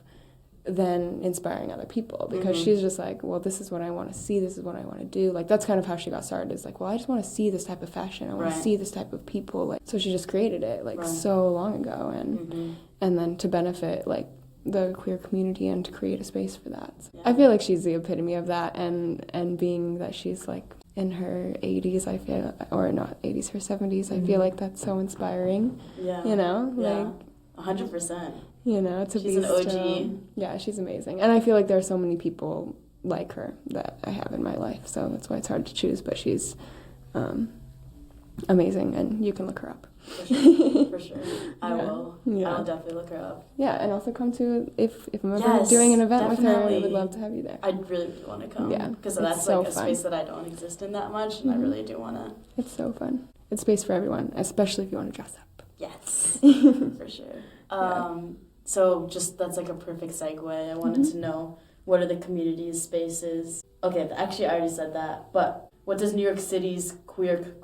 then inspiring other people, because she's just like, well, this is what I want to see, this is what I want to do. Like that's kind of how she got started, is like, well, I just want to see this type of fashion, I want to see this type of people. Like, so she just created it like so long ago, and then to benefit like the queer community and to create a space for that. So I feel like she's the epitome of that, and being that she's like in her 80s, I feel, or not 80s, her 70s, I feel like that's so inspiring. You know, like 100%. You know, to she's be an OG. still, yeah, she's amazing. And I feel like there are so many people like her that I have in my life, so that's why it's hard to choose, but she's amazing, and you can look her up. For sure. I will. Yeah. I'll definitely look her up. Yeah, and also come to, if I'm ever doing an event with her, I would love to have you there. I really want to come. Yeah. Because that's so like a fun. space that I don't exist in that much, and I really do want to. It's so fun. It's space for everyone, especially if you want to dress up. Yes. For sure. So just that's like a perfect segue. I wanted to know, what are the communities, spaces? Okay, actually I already said that, but what does New York City's queer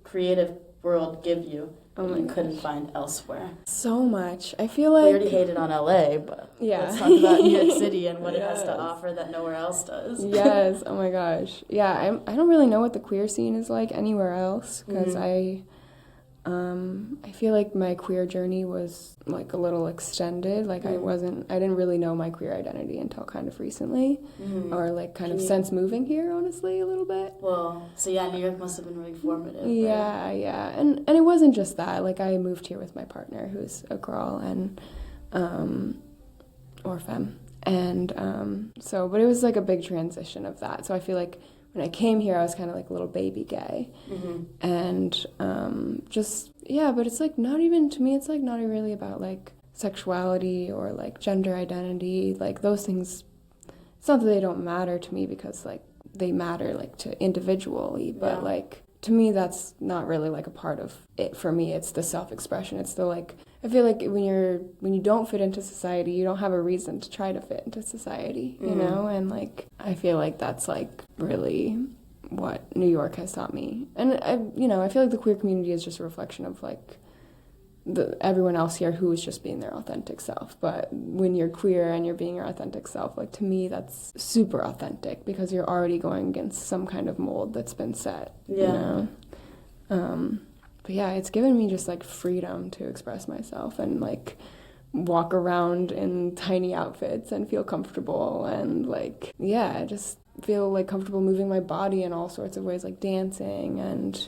creative world give you that you couldn't find elsewhere? So much. I feel like... We already hated on LA, but let's talk about New York City and what it has to offer that nowhere else does. Yes, oh my gosh. Yeah, I don't really know what the queer scene is like anywhere else, because I feel like my queer journey was like a little extended. Like I didn't really know my queer identity until kind of recently, or like kind of since moving here, honestly, a little bit. Well, so yeah, New York must have been really formative. Yeah, right? Yeah, and it wasn't just that. Like I moved here with my partner, who's a girl and or femme, and so, but it was like a big transition of that. So I feel like when I came here, I was kind of like a little baby gay. And but it's like not even, to me, it's like not really about like sexuality or like gender identity. Like those things, it's not that they don't matter to me, because like they matter like to individually, but like to me, that's not really like a part of it for me. It's the self-expression. It's the like, I feel like when you don't fit into society, you don't have a reason to try to fit into society, you know? And like, I feel like that's like really what New York has taught me. And I feel like the queer community is just a reflection of like everyone else here who is just being their authentic self. But when you're queer and you're being your authentic self, like to me, that's super authentic, because you're already going against some kind of mold that's been set, you know? But yeah, it's given me just like freedom to express myself and like walk around in tiny outfits and feel comfortable, and like, yeah, just feel like comfortable moving my body in all sorts of ways, like dancing. And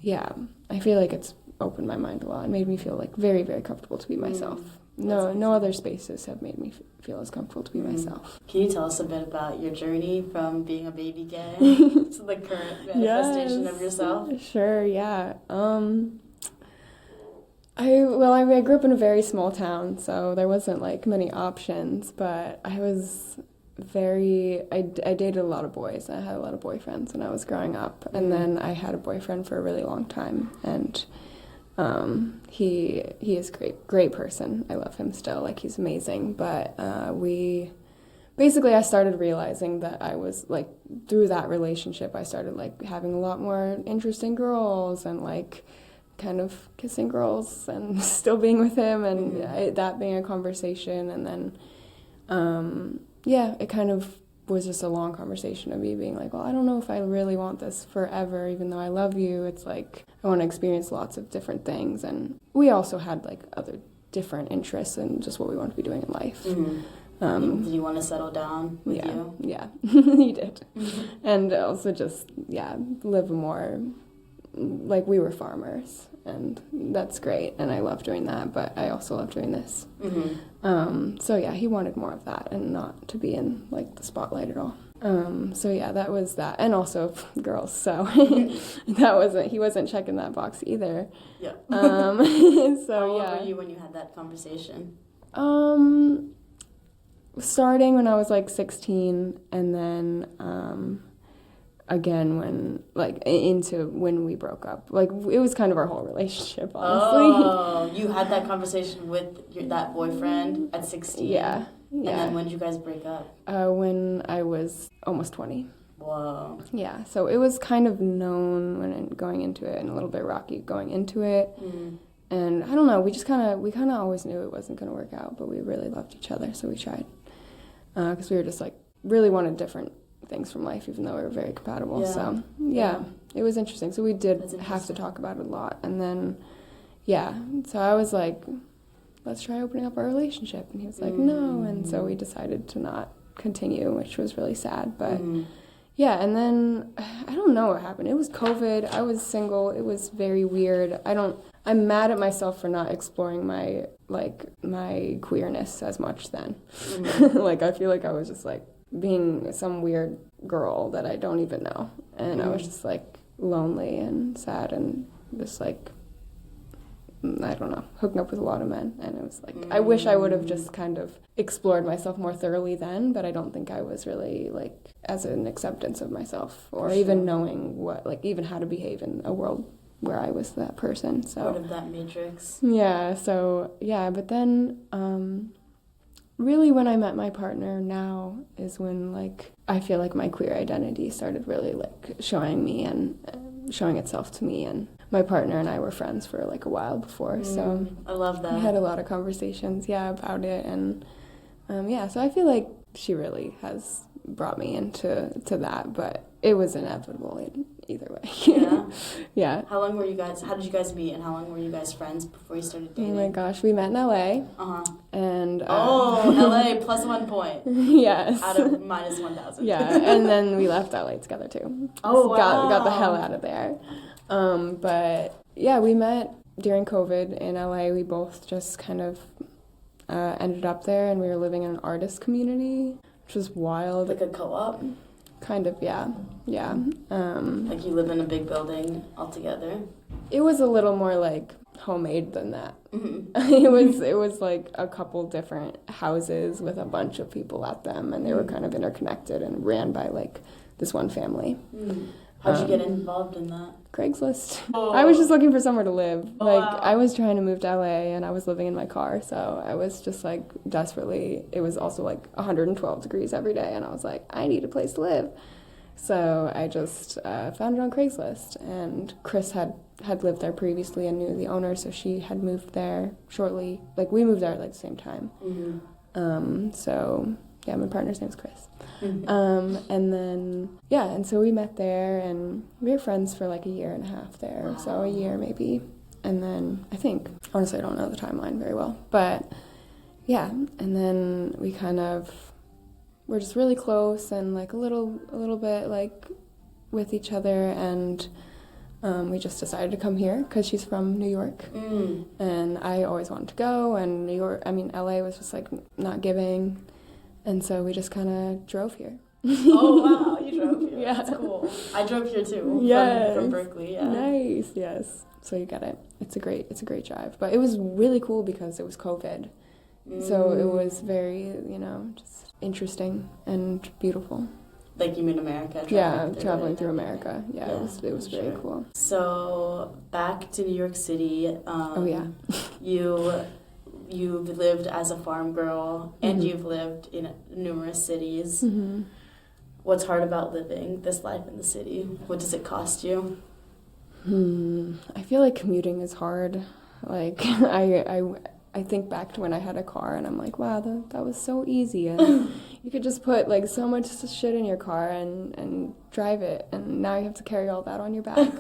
yeah, I feel like it's opened my mind a lot and made me feel like very, very comfortable to be myself. No other spaces have made me feel as comfortable to be myself. Can you tell us a bit about your journey from being a baby gay to the current manifestation of yourself? Sure, yeah. I grew up in a very small town, so there wasn't like many options, but I dated a lot of boys. I had a lot of boyfriends when I was growing up, and then I had a boyfriend for a really long time, and He is great person. I love him still. Like, he's amazing. But basically I started realizing that I was like, through that relationship, I started like having a lot more interest in girls and like kind of kissing girls and still being with him and that being a conversation. And then, it kind of was just a long conversation of me being like, well, I don't know if I really want this forever, even though I love you. It's like, I want to experience lots of different things. And we also had like other different interests in just what we want to be doing in life. Did you want to settle down with you? Yeah, he did. And also just, live more, like, we were farmers, and that's great, and I love doing that, but I also love doing this. He wanted more of that and not to be in, like, the spotlight at all. That was that, and also girls, so he wasn't checking that box either. Yeah. How old were you when you had that conversation? Starting when I was like 16, and then again when we broke up. Like, it was kind of our whole relationship, honestly. Oh, you had that conversation with that boyfriend at 16? Yeah. And then when did you guys break up? When I was almost 20. Whoa. Yeah, so it was kind of known going into it, and a little bit rocky going into it. And I don't know, we kind of always knew it wasn't going to work out, but we really loved each other, so we tried. Because we were just like really wanted different things from life, even though we were very compatible. Yeah. So it was interesting. So we did have to talk about it a lot, and then so I was like, let's try opening up our relationship, and he was like, no, and so we decided to not continue, which was really sad. But and then I don't know what happened. It was COVID. I was single. It was very weird. I'm mad at myself for not exploring my queerness as much then. Like, I feel like I was just like being some weird girl that I don't even know. And I was just like lonely and sad and just like, I don't know, hooking up with a lot of men. And it was like, I wish I would have just kind of explored myself more thoroughly then, but I don't think I was really like as an acceptance of myself or even knowing what, like, even how to behave in a world where I was that person. So part of that matrix. Yeah, so but then really when I met my partner now is when like I feel like my queer identity started really like showing me and showing itself to me. And my partner and I were friends for like a while before, so I love that. We had a lot of conversations about it. And so I feel like she really has brought me into that, but it was inevitable either way. Yeah. How did you guys meet, and how long were you guys friends before you started dating? Oh my gosh, we met in LA. And LA plus 1 point. Yes. Out of minus 1,000. Yeah, and then we left LA together too. Oh, wow. Got the hell out of there. But yeah, we met during COVID in LA. We both just kind of ended up there, and we were living in an artist community, which was wild. Like a co-op? Kind of, yeah. Like you live in a big building all together? It was a little more like homemade than that. It was like a couple different houses with a bunch of people at them, and they were kind of interconnected and ran by like this one family. How'd you get involved in that? Craigslist. I was just looking for somewhere to live. I was trying to move to LA, and I was living in my car, so I was just like desperately. It was also like 112 degrees every day, and I was like, I need a place to live. So I just found it on Craigslist, and Chris had lived there previously and knew the owner, so she had moved there shortly. Like, we moved there at like the same time. My partner's name's Chris. And then, and so we met there, and we were friends for like a year and a half there, so a year maybe. And then honestly, I don't know the timeline very well, but and then we kind of were just really close and like a little bit like with each other, and we just decided to come here because she's from New York, and I always wanted to go, and LA was just like not giving. And so we just kind of drove here. Oh, wow, you drove here. Yeah. That's cool. I drove here too. Yes. From Berkeley, yeah. Nice, yes. So you get it. It's a great drive. But it was really cool because it was COVID. So it was very, just interesting and beautiful. Like, you mean America? Traveling through America. Yeah, it was very cool. So back to New York City. You've lived as a farm girl, and you've lived in numerous cities. What's hard about living this life in the city? What does it cost you? I feel like commuting is hard. Like, I think back to when I had a car, and I'm like, wow, that was so easy. And you could just put, like, so much shit in your car and drive it, and now you have to carry all that on your back.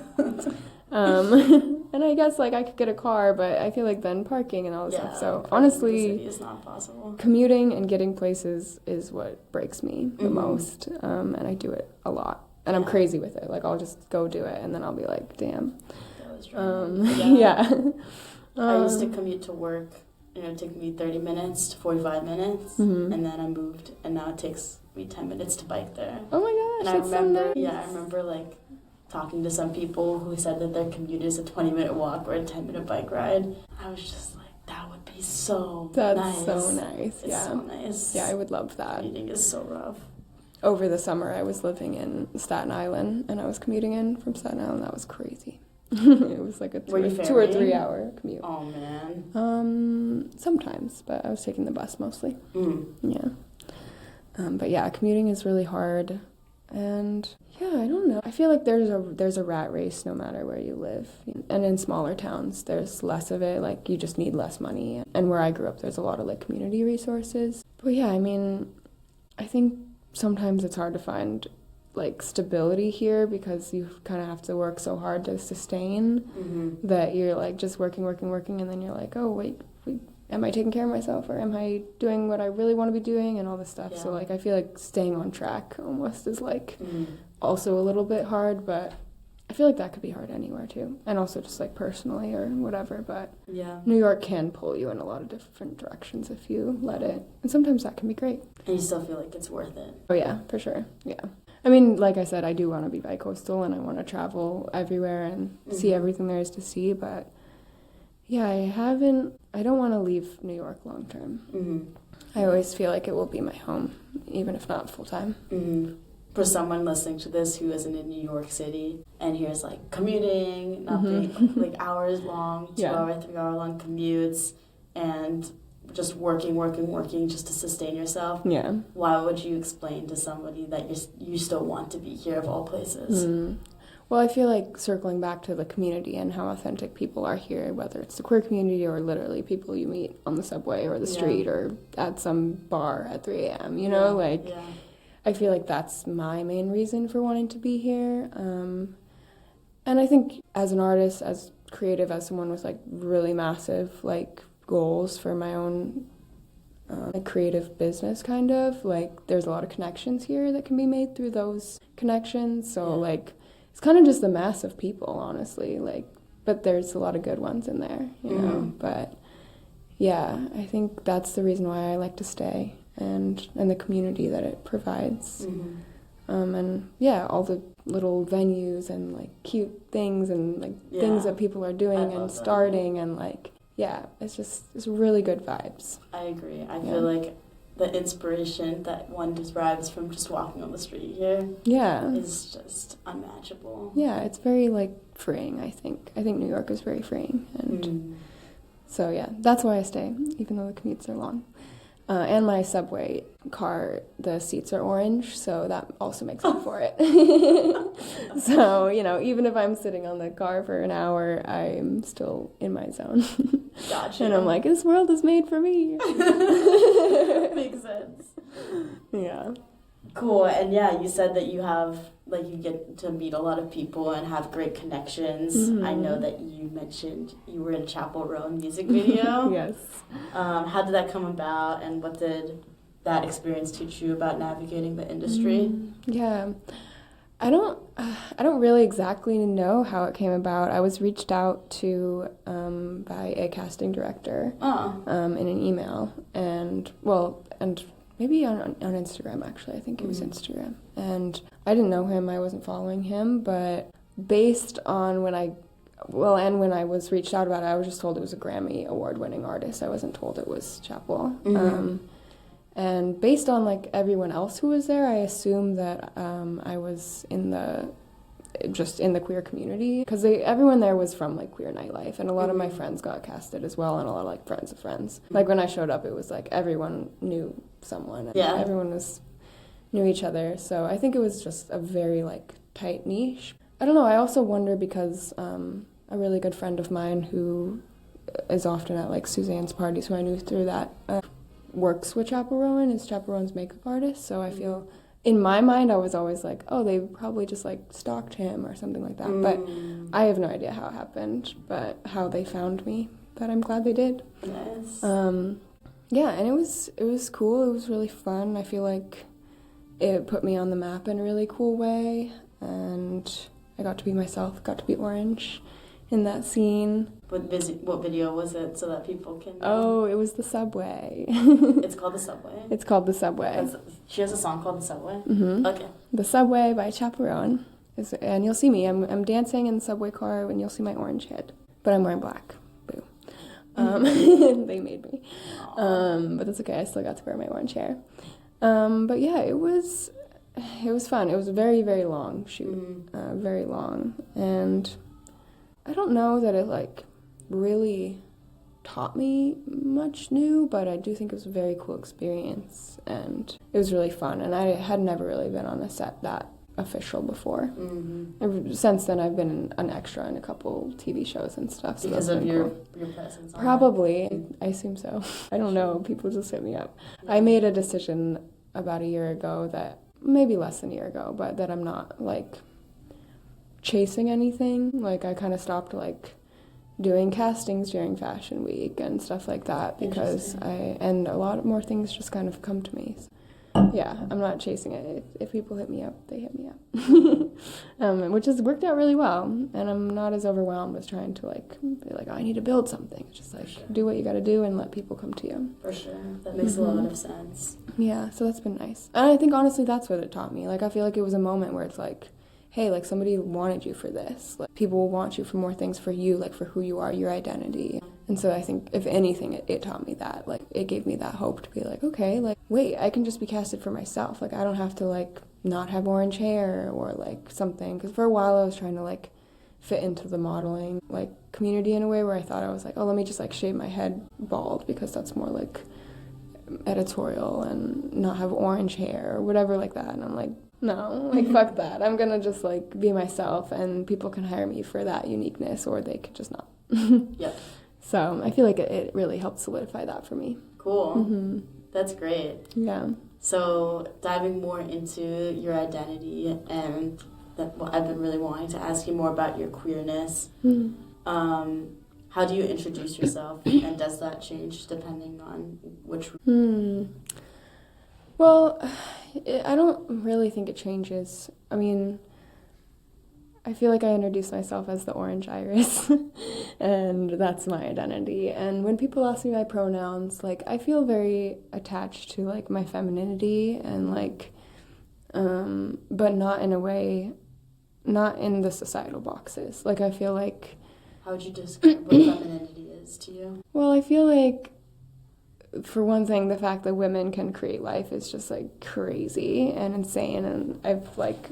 And I guess, like, I could get a car, but I feel like then parking and all this stuff. So, honestly, is not possible. Commuting and getting places is what breaks me the most, and I do it a lot. And I'm crazy with it. Like, I'll just go do it, and then I'll be like, damn. That was right. I used to Um, commute to work. It took me 30 minutes to 45 minutes, Mhm. and then I moved, and now it takes me 10 minutes to bike there. Oh my gosh, And that's so nice. I remember, like, talking to some people who said that their commute is a 20-minute walk or a 10-minute bike ride. I was just like, that would be so That's nice. so nice, It's so nice. Yeah, I would love that. Commuting is so rough. Over the summer, I was living in Staten Island, and I was commuting in from Staten Island. That was crazy. It was like a 2 or 3 hour commute. Oh, man. Sometimes, but I was taking the bus mostly. Mm. Yeah. But yeah, commuting is really hard, and yeah, I don't know. I feel like there's a rat race no matter where you live, and in smaller towns there's less of it. Like, you just need less money, and where I grew up, there's a lot of, like, community resources. But yeah, I mean, I think sometimes it's hard to find, like, stability here because you kind of have to work so hard to sustain that you're, like, just working, and then you're like, oh, wait, am I taking care of myself, or am I doing what I really want to be doing, and all this stuff. So, like, I feel like staying on track almost is, like, also a little bit hard, but I feel like that could be hard anywhere too, and also just, like, personally or whatever. But New York can pull you in a lot of different directions if you let it, and sometimes that can be great. And you still feel like it's worth it. Oh yeah, for sure. Yeah, I mean, like I said, I do want to be bi-coastal, and I want to travel everywhere and see everything there is to see. But yeah, I don't want to leave New York long term. I always feel like it will be my home, even if not full time. For someone listening to this who isn't in New York City and hears, like, commuting, not being, like, hours long, 2 hour, 3 hour long commutes, and just working just to sustain yourself. Yeah. Why would you explain to somebody that you still want to be here of all places? Well, I feel like circling back to the community and how authentic people are here, whether it's the queer community or literally people you meet on the subway or the street or at some bar at 3 a.m., I feel like that's my main reason for wanting to be here. And I think as an artist, as creative, as someone with, like, really massive, like, goals for my own creative business, kind of, like, there's a lot of connections here that can be made through those connections. So, like, it's kind of just the mass of people, honestly, like, but there's a lot of good ones in there, you know. But yeah, I think that's the reason why I like to stay, and the community that it provides. And yeah, all the little venues and, like, cute things and, like, things that people are doing and starting, and, like, it's really good vibes. I agree. I feel like the inspiration that one derives from just walking on the street here is just unmatchable. Yeah, it's very, like, freeing, I think. I think New York is very freeing, and so yeah, that's why I stay, even though the commutes are long. And my subway car, the seats are orange, so that also makes up for it. So, even if I'm sitting on the car for an hour, I'm still in my zone. Gotcha. And I'm like, this world is made for me. Makes sense. Yeah. Cool. And yeah, you said that you have, like, you get to meet a lot of people and have great connections. I know that you mentioned you were in a Chapel Row music video. Yes. How did that come about, and what did that experience teach you about navigating the industry? Yeah. I don't really exactly know how it came about. I was reached out to by a casting director in an email, and maybe on Instagram, actually. I think it was Instagram. And I didn't know him. I wasn't following him. But based on when I was reached out about it, I was just told it was a Grammy award-winning artist. I wasn't told it was Chapel. And based on like everyone else who was there, I assume that I was in the queer community, because everyone there was from like queer nightlife, and a lot of my friends got casted as well, and a lot of like friends of friends. Like when I showed up, it was like everyone knew someone, and everyone knew each other. So I think it was just a very like tight niche. I don't know. I also wonder because a really good friend of mine who is often at like Suzanne's parties, who I knew through that, works with Chaperone, is Chaperone's makeup artist. So I feel, in my mind, I was always like, oh, they probably just like stalked him or something like that. But I have no idea how it happened, but how they found me. But I'm glad they did. Nice. Yeah, and it was cool. It was really fun. I feel like it put me on the map in a really cool way, and I got to be myself, got to be orange in that scene. What video was it, so that people can know? Oh, it was the subway. It's called The Subway? It's called The Subway. She has a song called The Subway? Mm-hmm. Okay. The Subway by Chaperone. And you'll see me. I'm dancing in the subway car, and you'll see my orange head. But I'm wearing black. Boo. They made me. But that's okay. I still got to wear my orange hair. But yeah, it was fun. It was a very, very long shoot. Very long. And I don't know that it like really taught me much new, but I do think it was a very cool experience, and it was really fun. And I had never really been on a set that official before. Since then, I've been an extra in a couple TV shows and stuff. So because of your presence on Probably. I assume so. I don't know. People just hit me up. I made a decision about a year ago, that maybe less than a year ago, but that I'm not like chasing anything. Like I kind of stopped like doing castings during Fashion Week and stuff like that, because and a lot more things just kind of come to me. So, yeah, I'm not chasing it. If people hit me up, they hit me up. Which has worked out really well, and I'm not as overwhelmed with trying to like be like, oh, I need to build something. It's just like do what you got to do and let people come to you. For sure. That makes a lot of sense. Yeah, so that's been nice. And I think honestly that's what it taught me. Like I feel like it was a moment where it's like, hey, like somebody wanted you for this. Like people will want you for more things for you, like for who you are, your identity. And so I think if anything, it taught me that. Like it gave me that hope to be like, okay, like wait, I can just be casted for myself. Like I don't have to like not have orange hair or like something. Because for a while I was trying to like fit into the modeling like community in a way where I thought I was like, oh, let me just like shave my head bald because that's more like editorial, and not have orange hair or whatever like that. And I'm like, no, like fuck that. I'm gonna just like be myself, and people can hire me for that uniqueness, or they could just not. Yep. So I feel like it really helped solidify that for me. Cool. That's great. Yeah. So diving more into your identity, and I've been really wanting to ask you more about your queerness. How do you introduce yourself, and does that change depending on which? Well, I don't really think it changes. I mean, I feel like I introduce myself as the orange iris, and that's my identity. And when people ask me my pronouns, like, I feel very attached to, like, my femininity, and, like, but not in a way, not in the societal boxes. Like, I feel like... How would you describe what femininity is to you? Well, I feel like, for one thing, the fact that women can create life is just, like, crazy and insane, and I've, like,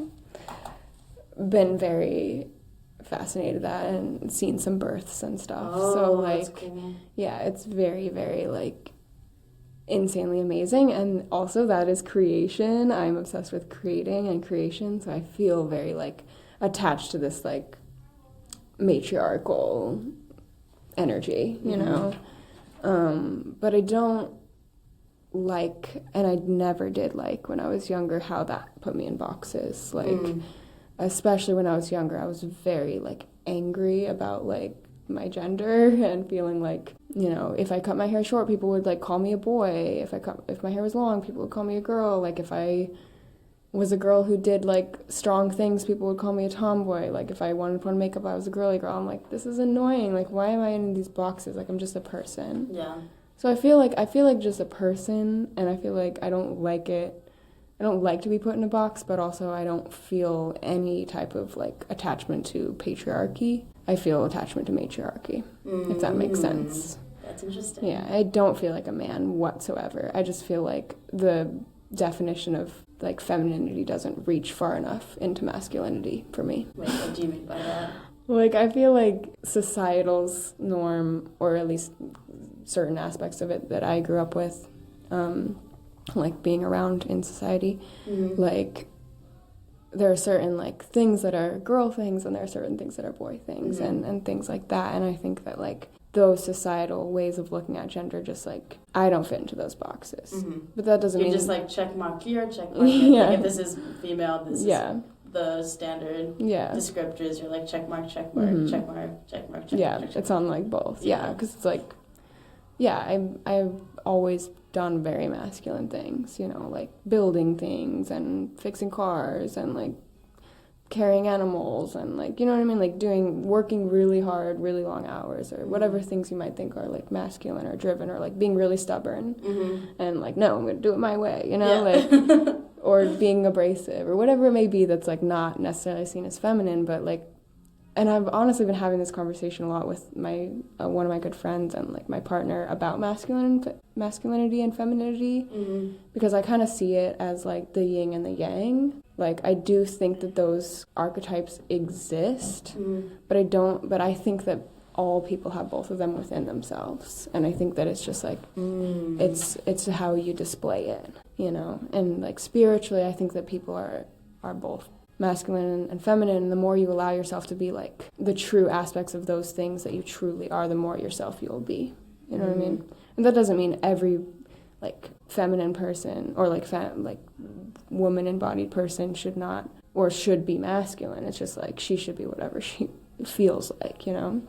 been very fascinated with that and seen some births and stuff. Oh, so, like, that's cool. Yeah, it's very, very, like, insanely amazing, and also that is creation. I'm obsessed with creating and creation, so I feel very, like, attached to this, like, matriarchal energy, you know? But I don't like, and I never did like when I was younger, how that put me in boxes. Like, especially when I was younger, I was very, like, angry about, like, my gender and feeling like, you know, if I cut my hair short, people would, like, call me a boy. If my hair was long, people would call me a girl. Like, if I was a girl who did, like, strong things, people would call me a tomboy. Like, if I wanted to put on makeup, I was a girly girl. I'm like, this is annoying. Like, why am I in these boxes? Like, I'm just a person. Yeah. So I feel like just a person, and I feel like I don't like it. I don't like to be put in a box, but also I don't feel any type of, like, attachment to patriarchy. I feel attachment to matriarchy, if that makes sense. That's interesting. Yeah, I don't feel like a man whatsoever. I just feel like the definition of like femininity doesn't reach far enough into masculinity for me. Wait, what do you mean by that? Like, I feel like societal's norm, or at least certain aspects of it that I grew up with, like being around in society, like there are certain like things that are girl things and there are certain things that are boy things, and things like that. And I think that like those societal ways of looking at gender, just like I don't fit into those boxes. But that doesn't mean you're just like check mark here, check mark here. Like if this is female, this is the standard descriptors. You're like check mark, check mark, check mark, check mark, check mark. It's on like both. Yeah, because it's like I've always done very masculine things, you know, like building things and fixing cars and like carrying animals and like, you know what I mean, like working really hard, really long hours, or whatever things you might think are like masculine or driven, or like being really stubborn and like, no, I'm gonna do it my way, you know, like or being abrasive or whatever it may be that's like not necessarily seen as feminine, but like. And I've honestly been having this conversation a lot with my one of my good friends and like my partner about masculinity and femininity, because I kind of see it as like the yin and the yang. Like I do think that those archetypes exist, but I think that all people have both of them within themselves, and I think that it's just like it's how you display it, you know. And like spiritually, I think that people are both masculine and feminine, and the more you allow yourself to be like the true aspects of those things that you truly are, the more yourself you'll be, you know what I mean? And that doesn't mean every like feminine person or like woman embodied person should not or should be masculine. It's just like she should be whatever she feels like, you know.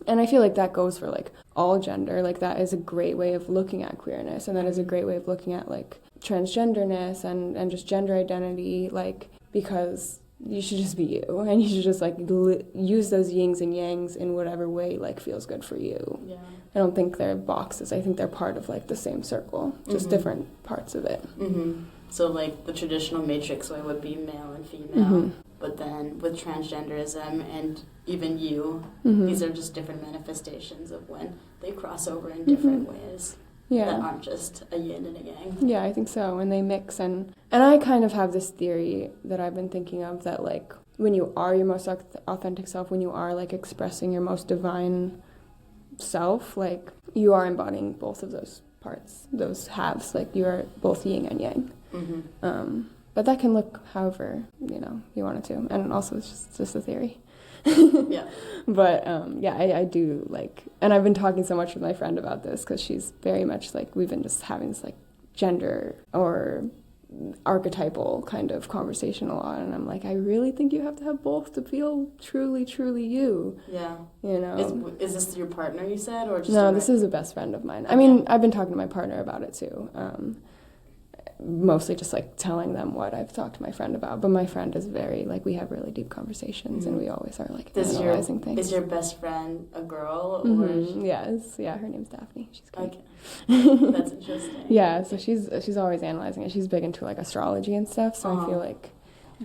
And I feel like that goes for like all gender. Like that is a great way of looking at queerness, and that is a great way of looking at like transgenderness and just gender identity, like, because you should just be you, and you should just like use those yins and yangs in whatever way like feels good for you. I don't think they're boxes. I think they're part of like the same circle, just different parts of it. So like the traditional matrix way would be male and female, but then with transgenderism and even you, these are just different manifestations of when they cross over in different ways. That aren't just a yin and a yang. Yeah, I think so. And they mix. And I kind of have this theory that I've been thinking of, that like when you are your most authentic self, when you are like expressing your most divine self, like you are embodying both of those parts, those halves. Like you are both yin and yang. But that can look however, you know, you want it to. And also it's just a theory. But I do like, and I've been talking so much with my friend about this because she's very much like, we've been just having this like gender or archetypal kind of conversation a lot, and I'm like, I really think you have to have both to feel truly you. You know, is this your partner you said, or just no? This is a best friend of mine. I mean, I've been talking to my partner about it too. Mostly just like telling them what I've talked to my friend about, but my friend is very like, we have really deep conversations, and we always are like analyzing things. Is your best friend a girl or? Yes, her name's Daphne. She's great. Okay. That's interesting. So she's always analyzing it. She's big into like astrology and stuff, so I feel like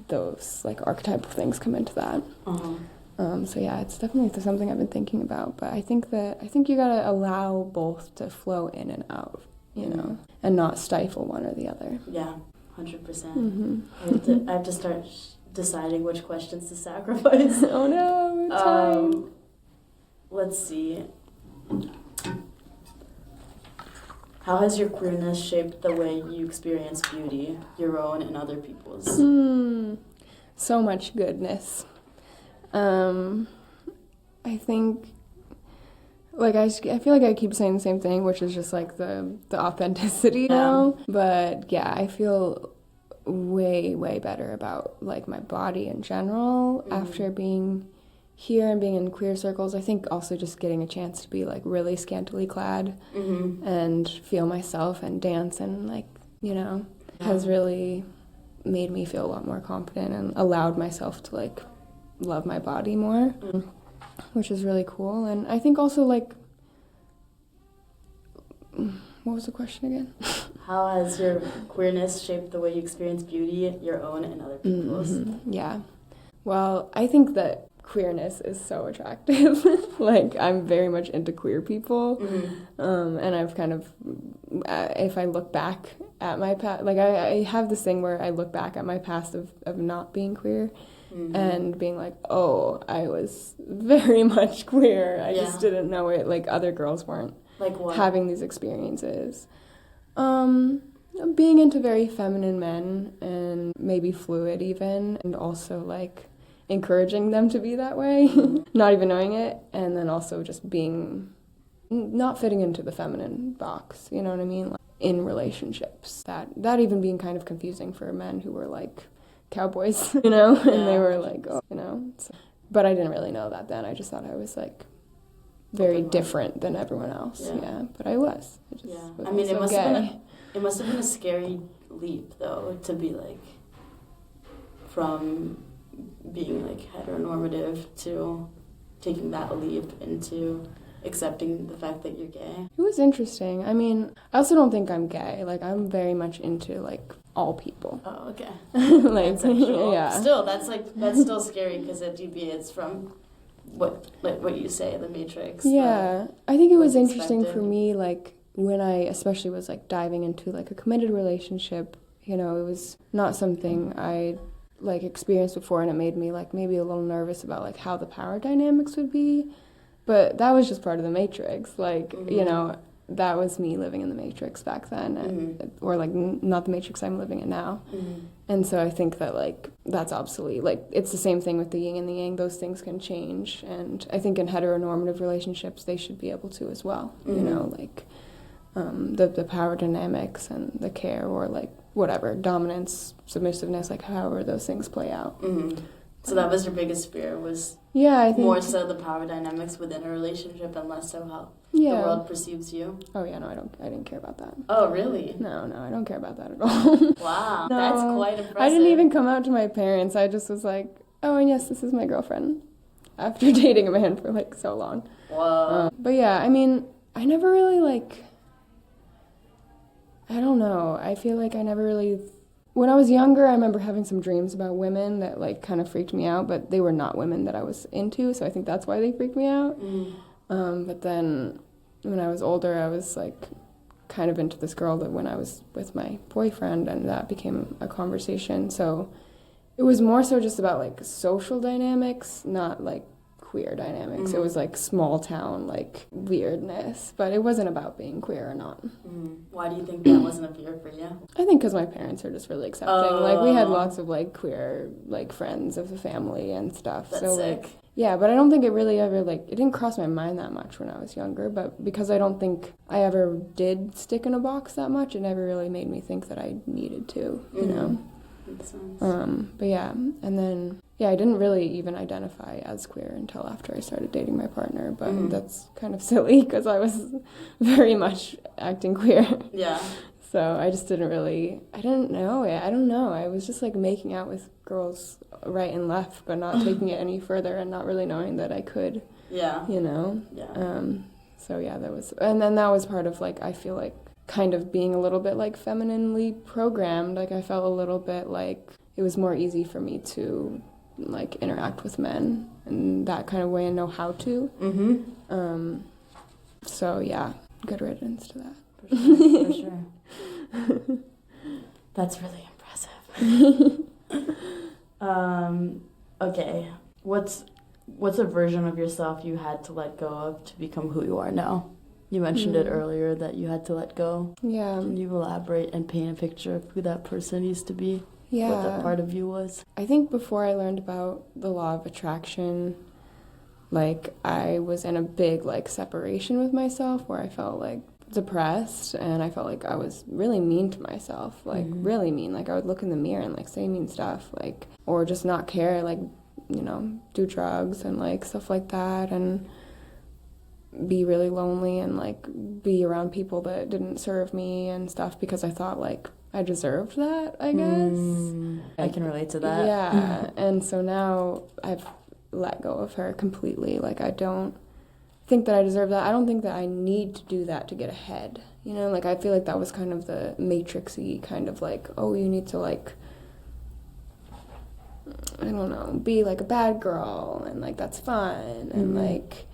those like archetypal things come into that. So it's definitely something I've been thinking about, but I think you gotta allow both to flow in and out, you know, and not stifle one or the other. 100%. I have to start deciding which questions to sacrifice. Oh no, time. Let's see. How has your queerness shaped the way you experience beauty, your own and other people's? So much goodness. I think, like, I feel like I keep saying the same thing, which is just like the authenticity, you know? But I feel way better about like my body in general after being here and being in queer circles. I think also just getting a chance to be like really scantily clad and feel myself and dance and like, you know, has really made me feel a lot more confident and allowed myself to like love my body more, which is really cool. And I think also like, what was the question again? How has your queerness shaped the way you experience beauty, your own and other people's? Well, I think that queerness is so attractive. Like, I'm very much into queer people. And I've kind of, if I look back at my past, like, I have this thing where I look back at my past of not being queer and being like, oh, I was very much queer. I just didn't know it. Like, other girls weren't like what? having these experiences. Being into very feminine men and maybe fluid even, and also like encouraging them to be that way, not even knowing it, and then also just being not fitting into the feminine box, you know what I mean? Like, in relationships, that even being kind of confusing for men who were like cowboys, you know, and they were like, oh, you know. So, but I didn't really know that then. I just thought I was like very different than everyone else. Yeah, but I was. I just was I mean, it must have been a scary leap though, to be like from being like heteronormative to taking that leap into accepting the fact that you're gay. It was interesting. I mean, I also don't think I'm gay. Like, I'm very much into like all people. Oh, okay. Like, yeah. Still, that's still scary because it deviates from what you say, the Matrix. Yeah, I think it was interesting for me, like, when I especially was like diving into like a committed relationship. You know, it was not something I like experienced before, and it made me like maybe a little nervous about like how the power dynamics would be. But that was just part of the Matrix. Like, you know, that was me living in the Matrix back then, and, or like not the Matrix I'm living in now. And so I think that like that's obsolete. Like, it's the same thing with the yin and the yang. Those things can change, and I think in heteronormative relationships they should be able to as well. You know, like the power dynamics and the care, or like whatever, dominance, submissiveness, like however those things play out. So that was your biggest fear, was I think more so the power dynamics within a relationship and less so how the world perceives you? Oh yeah, no, I didn't care about that. Oh really? No, I don't care about that at all. Wow, No, that's quite impressive. I didn't even come out to my parents. I just was like, oh, and yes, this is my girlfriend, after dating a man for like so long. Whoa. But yeah, I mean, I never really like, I don't know, I feel like I never really, when I was younger, I remember having some dreams about women that like kind of freaked me out, but they were not women that I was into, so I think that's why they freaked me out. But then when I was older, I was like kind of into this girl that when I was with my boyfriend, and that became a conversation. So it was more so just about like social dynamics, not like queer dynamics. It was like small town like weirdness, but it wasn't about being queer or not. Why do you think that wasn't a fear for you? I think because my parents are just really accepting. Like, we had lots of like queer like friends of the family and stuff. That's so sick. Like, yeah, but I don't think it really ever like, it didn't cross my mind that much when I was younger, but because I don't think I ever did stick in a box that much, it never really made me think that I needed to, you know. Makes sense. But yeah, and then I didn't really even identify as queer until after I started dating my partner, but that's kind of silly because I was very much acting queer. Yeah. So I just didn't really, I don't know. I was just like making out with girls right and left, but not taking it any further and not really knowing that I could. Yeah. You know? Yeah. So yeah, that was, and then that was part of like, I feel like kind of being a little bit like femininely programmed. Like, I felt a little bit like it was more easy for me to like interact with men in that kind of way and know how to. So yeah, good riddance to that. For sure. That's really impressive. Okay, what's a version of yourself you had to let go of to become who you are now? You mentioned it earlier that you had to let go. Yeah. Can you elaborate and paint a picture of who that person used to be? Yeah. What that part of you was? I think before I learned about the law of attraction, like, I was in a big like separation with myself where I felt like depressed, and I felt like I was really mean to myself, like really mean. Like, I would look in the mirror and like say mean stuff, like, or just not care, like, you know, do drugs and like stuff like that, and be really lonely and like be around people that didn't serve me and stuff because I thought like I deserved that, I guess. I can relate to that. Yeah. And so now I've let go of her completely. Like, I don't think that I deserve that. I don't think that I need to do that to get ahead. You know, like, I feel like that was kind of the matrixy kind of like, oh, you need to like I don't know, be like a bad girl, and like that's fun, and like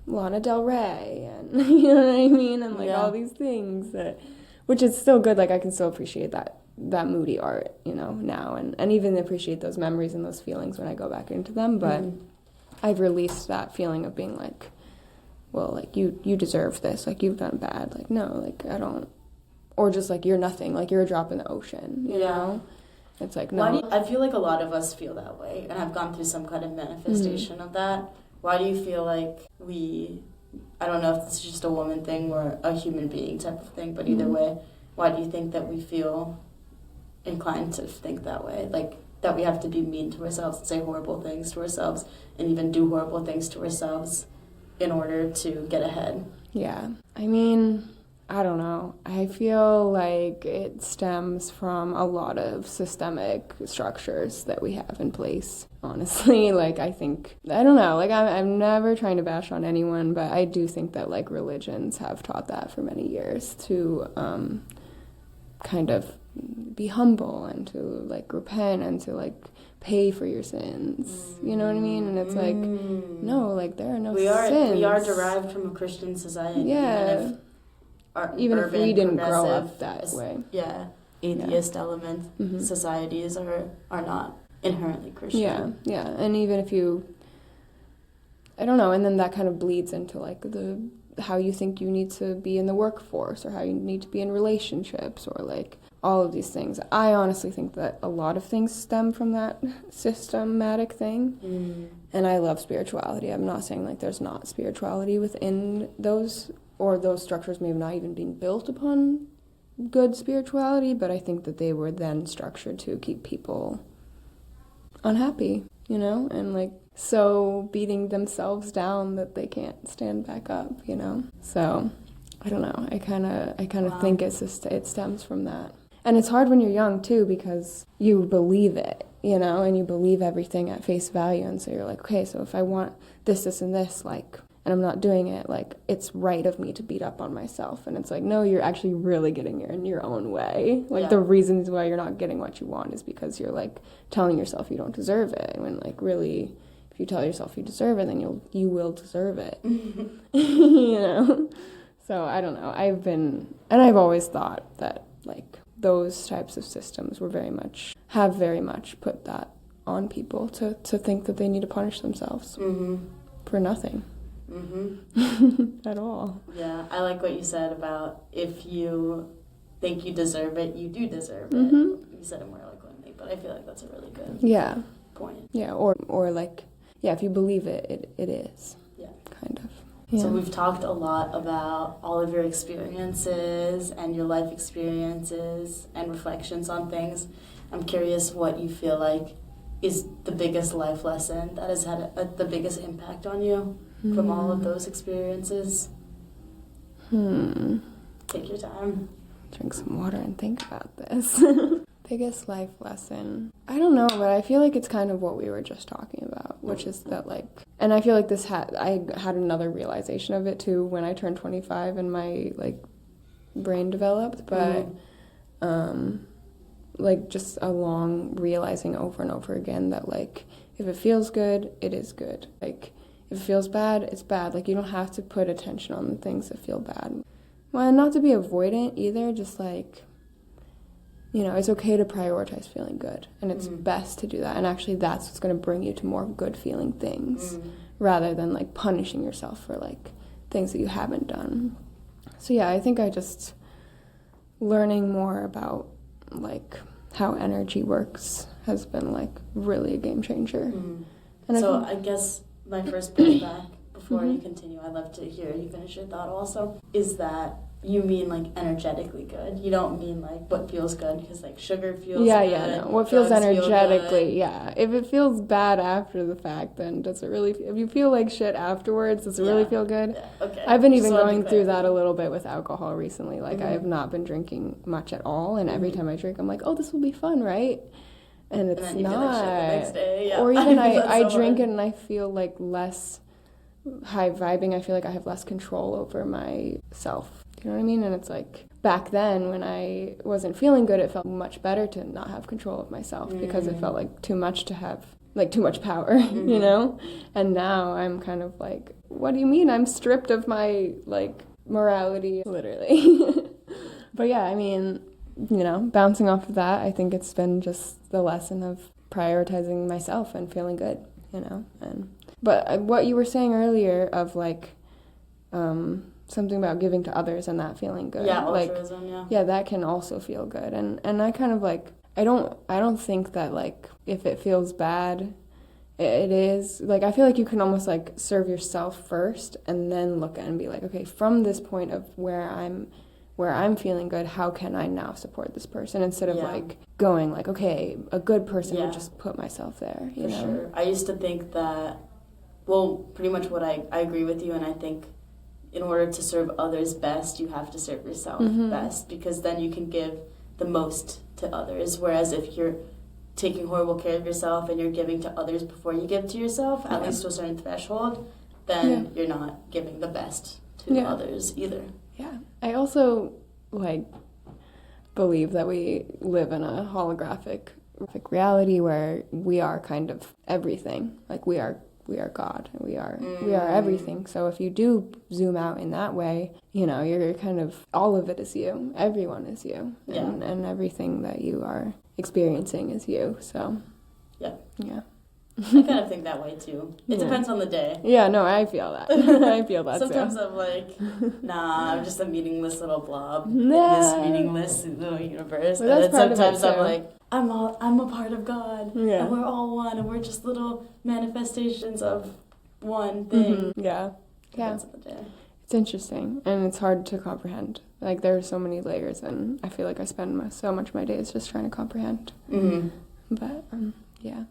Lana Del Rey, and you know what I mean, and like all these things which is still good. Like I can still appreciate that moody art, you know, now, and even appreciate those memories and those feelings when I go back into them. But I've released that feeling of being like, well, like you deserve this, like you've done bad, like no, like I don't, or just like you're nothing, like you're a drop in the ocean, you know. It's like, no. I feel like a lot of us feel that way, and I've gone through some kind of manifestation of that. Why do you feel like I don't know if this is just a woman thing or a human being type of thing, but either way, why do you think that we feel inclined to think that way? Like, that we have to be mean to ourselves and say horrible things to ourselves and even do horrible things to ourselves in order to get ahead? Yeah. I mean, I don't know. I feel like it stems from a lot of systemic structures that we have in place, honestly. Like, I don't know, like, I'm never trying to bash on anyone, but I do think that, like, religions have taught that for many years to kind of be humble and to, like, repent and to, like, pay for your sins. You know what I mean? And it's like, no, like, there are no sins. We are derived from a Christian society. Yeah. Even if we didn't grow up that way. Yeah. Atheist element societies are not inherently Christian. Yeah. And even if I don't know, and then that kind of bleeds into like how you think you need to be in the workforce or how you need to be in relationships or like all of these things. I honestly think that a lot of things stem from that systematic thing. And I love spirituality. I'm not saying like there's not spirituality within those, or those structures may have not even been built upon good spirituality, but I think that they were then structured to keep people unhappy, you know, and like so beating themselves down that they can't stand back up, you know. So I don't know. I kind of think it stems from that. And it's hard when you're young too, because you believe it, you know, and you believe everything at face value, and so you're like, okay, so if I want this and this, like, and I'm not doing it, like, it's right of me to beat up on myself. And it's like, no, you're actually really getting in your own way. Like, the reasons why you're not getting what you want is because you're, like, telling yourself you don't deserve it. When, like, really, if you tell yourself you deserve it, then you will deserve it. You know? So, I don't know. I've always thought that, like, those types of systems have very much put that on people to think that they need to punish themselves for nothing. At all. Yeah, I like what you said about if you think you deserve it, you do deserve it. You said it more eloquently, but I feel like that's a really good point. Yeah, or like, yeah, if you believe it, it is. Yeah. Kind of. Yeah. So we've talked a lot about all of your experiences and your life experiences and reflections on things. I'm curious what you feel like is the biggest life lesson that has had the biggest impact on you from all of those experiences. Take your time. Drink some water and think about this. Biggest life lesson. I don't know, but I feel like it's kind of what we were just talking about, which is that, like, and I feel like I had another realization of it too when I turned 25 and my, like, brain developed, but like, just a long realizing over and over again that, like, if it feels good, it is good. Like, if it feels bad, it's bad. Like, you don't have to put attention on the things that feel bad. Well, not to be avoidant either, just, like, you know, it's okay to prioritize feeling good. And it's best to do that. And actually, that's what's going to bring you to more good feeling things rather than, like, punishing yourself for, like, things that you haven't done. So, yeah, I think I just learning more about, like, how energy works has been, like, really a game changer. And so I guess my first pushback before you continue, I'd love to hear you finish your thought also, is that you mean, like, energetically good. You don't mean, like, what feels good, because, like, sugar feels good. Yeah, no. What feels energetically, If it feels bad after the fact, then does it really, if you feel like shit afterwards, does it really feel good? Yeah, okay. I've been even going through that a little bit with alcohol recently. Like, I have not been drinking much at all, and every time I drink, I'm like, oh, this will be fun, right? And it's and then not. You feel like shit the next day. Yeah. Or even I drink it and I feel, like, less high vibing. I feel like I have less control over myself. You know what I mean? And it's like, back then when I wasn't feeling good, it felt much better to not have control of myself because it felt like too much to have, like too much power, you know? And now I'm kind of like, what do you mean I'm stripped of my, like, morality, literally. But yeah, I mean, you know, bouncing off of that, I think it's been just the lesson of prioritizing myself and feeling good, you know? But what you were saying earlier of, like, something about giving to others and that feeling good. Yeah, like, altruism, yeah. Yeah, that can also feel good. And I kind of, like, I don't think that, like, if it feels bad, it is, like, I feel like you can almost, like, serve yourself first and then look at and be like, okay, from this point of where I'm feeling good, how can I now support this person, instead of like going like, okay, a good person would just put myself there, you know? Sure. I used to think that, well, pretty much what I agree with you, and I think in order to serve others best, you have to serve yourself best, because then you can give the most to others. Whereas if you're taking horrible care of yourself and you're giving to others before you give to yourself, at least to a certain threshold, then you're not giving the best to others either. Yeah. I also, like, believe that we live in a holographic reality where we are kind of everything. Like, we are God. We are everything. So if you do zoom out in that way, you know, you're kind of, all of it is you. Everyone is you. And everything that you are experiencing is you. So, yeah. I kind of think that way too. It depends on the day. Yeah, no, I feel that. I feel that Sometimes too. I'm like, nah, I'm just a meaningless little blob in this meaningless little universe. Well, and then sometimes I'm too. like, I'm a part of God. Yeah. And we're all one, and we're just little manifestations of one thing. Yeah. Depends on the day. It's interesting, and it's hard to comprehend. Like, there are so many layers, and I feel like I spend so much of my days just trying to comprehend. But, yeah.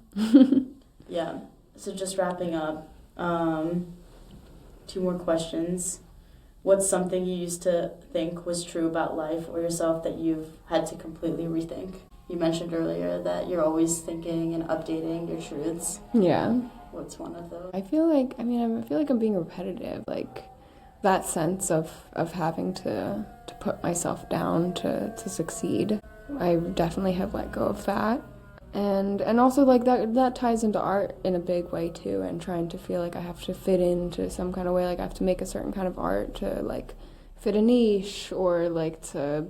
Yeah. So just wrapping up, 2 more questions. What's something you used to think was true about life or yourself that you've had to completely rethink? You mentioned earlier that you're always thinking and updating your truths. Yeah. What's one of those? I feel like I'm being repetitive. Like, that sense of having to put myself down to succeed. I definitely have let go of that. And also, like, that ties into art in a big way too, and trying to feel like I have to fit into some kind of way, like I have to make a certain kind of art to, like, fit a niche, or like to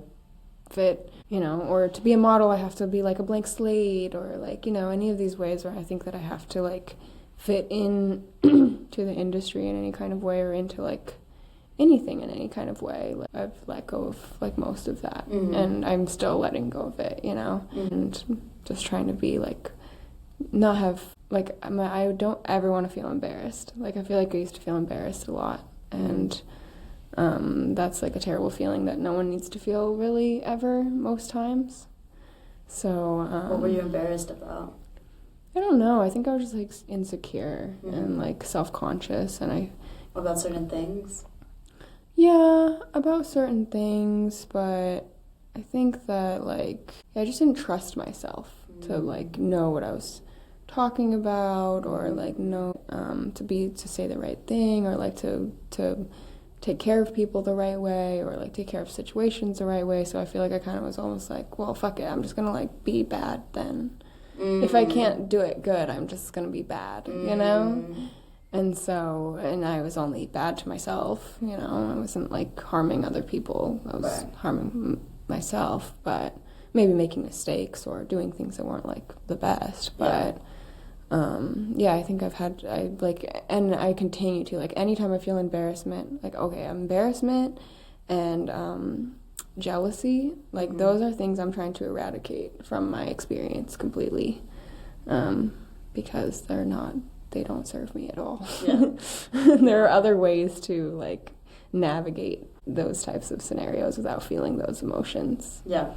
fit, you know, or to be a model I have to be like a blank slate, or like, you know, any of these ways where I think that I have to, like, fit in to the industry in any kind of way, or into, like, anything in any kind of way. Like, I've let go of, like, most of that, and I'm still letting go of it, you know, and just trying to be, like, not have, like, I don't ever want to feel embarrassed. Like, I feel like I used to feel embarrassed a lot, and that's, like, a terrible feeling that no one needs to feel, really, ever, most times. So, what were you embarrassed about? I don't know. I think I was just, like, insecure and, like, self-conscious, and About certain things? Yeah, about certain things, but I think that, like, I just didn't trust myself to, like, know what I was talking about, or, like, know to say the right thing, or, like, to take care of people the right way, or, like, take care of situations the right way. So I feel like I kind of was almost like, well, fuck it, I'm just gonna, like, be bad then. If I can't do it good, I'm just gonna be bad, you know? And I was only bad to myself, you know. I wasn't, like, harming other people. I was harming myself, but maybe making mistakes or doing things that weren't, like, the best. But, I think and I continue to, like, anytime I feel embarrassment, like, okay, embarrassment and jealousy, like, those are things I'm trying to eradicate from my experience completely, because they don't serve me at all. Yeah. There are other ways to, like, navigate those types of scenarios without feeling those emotions. Yeah,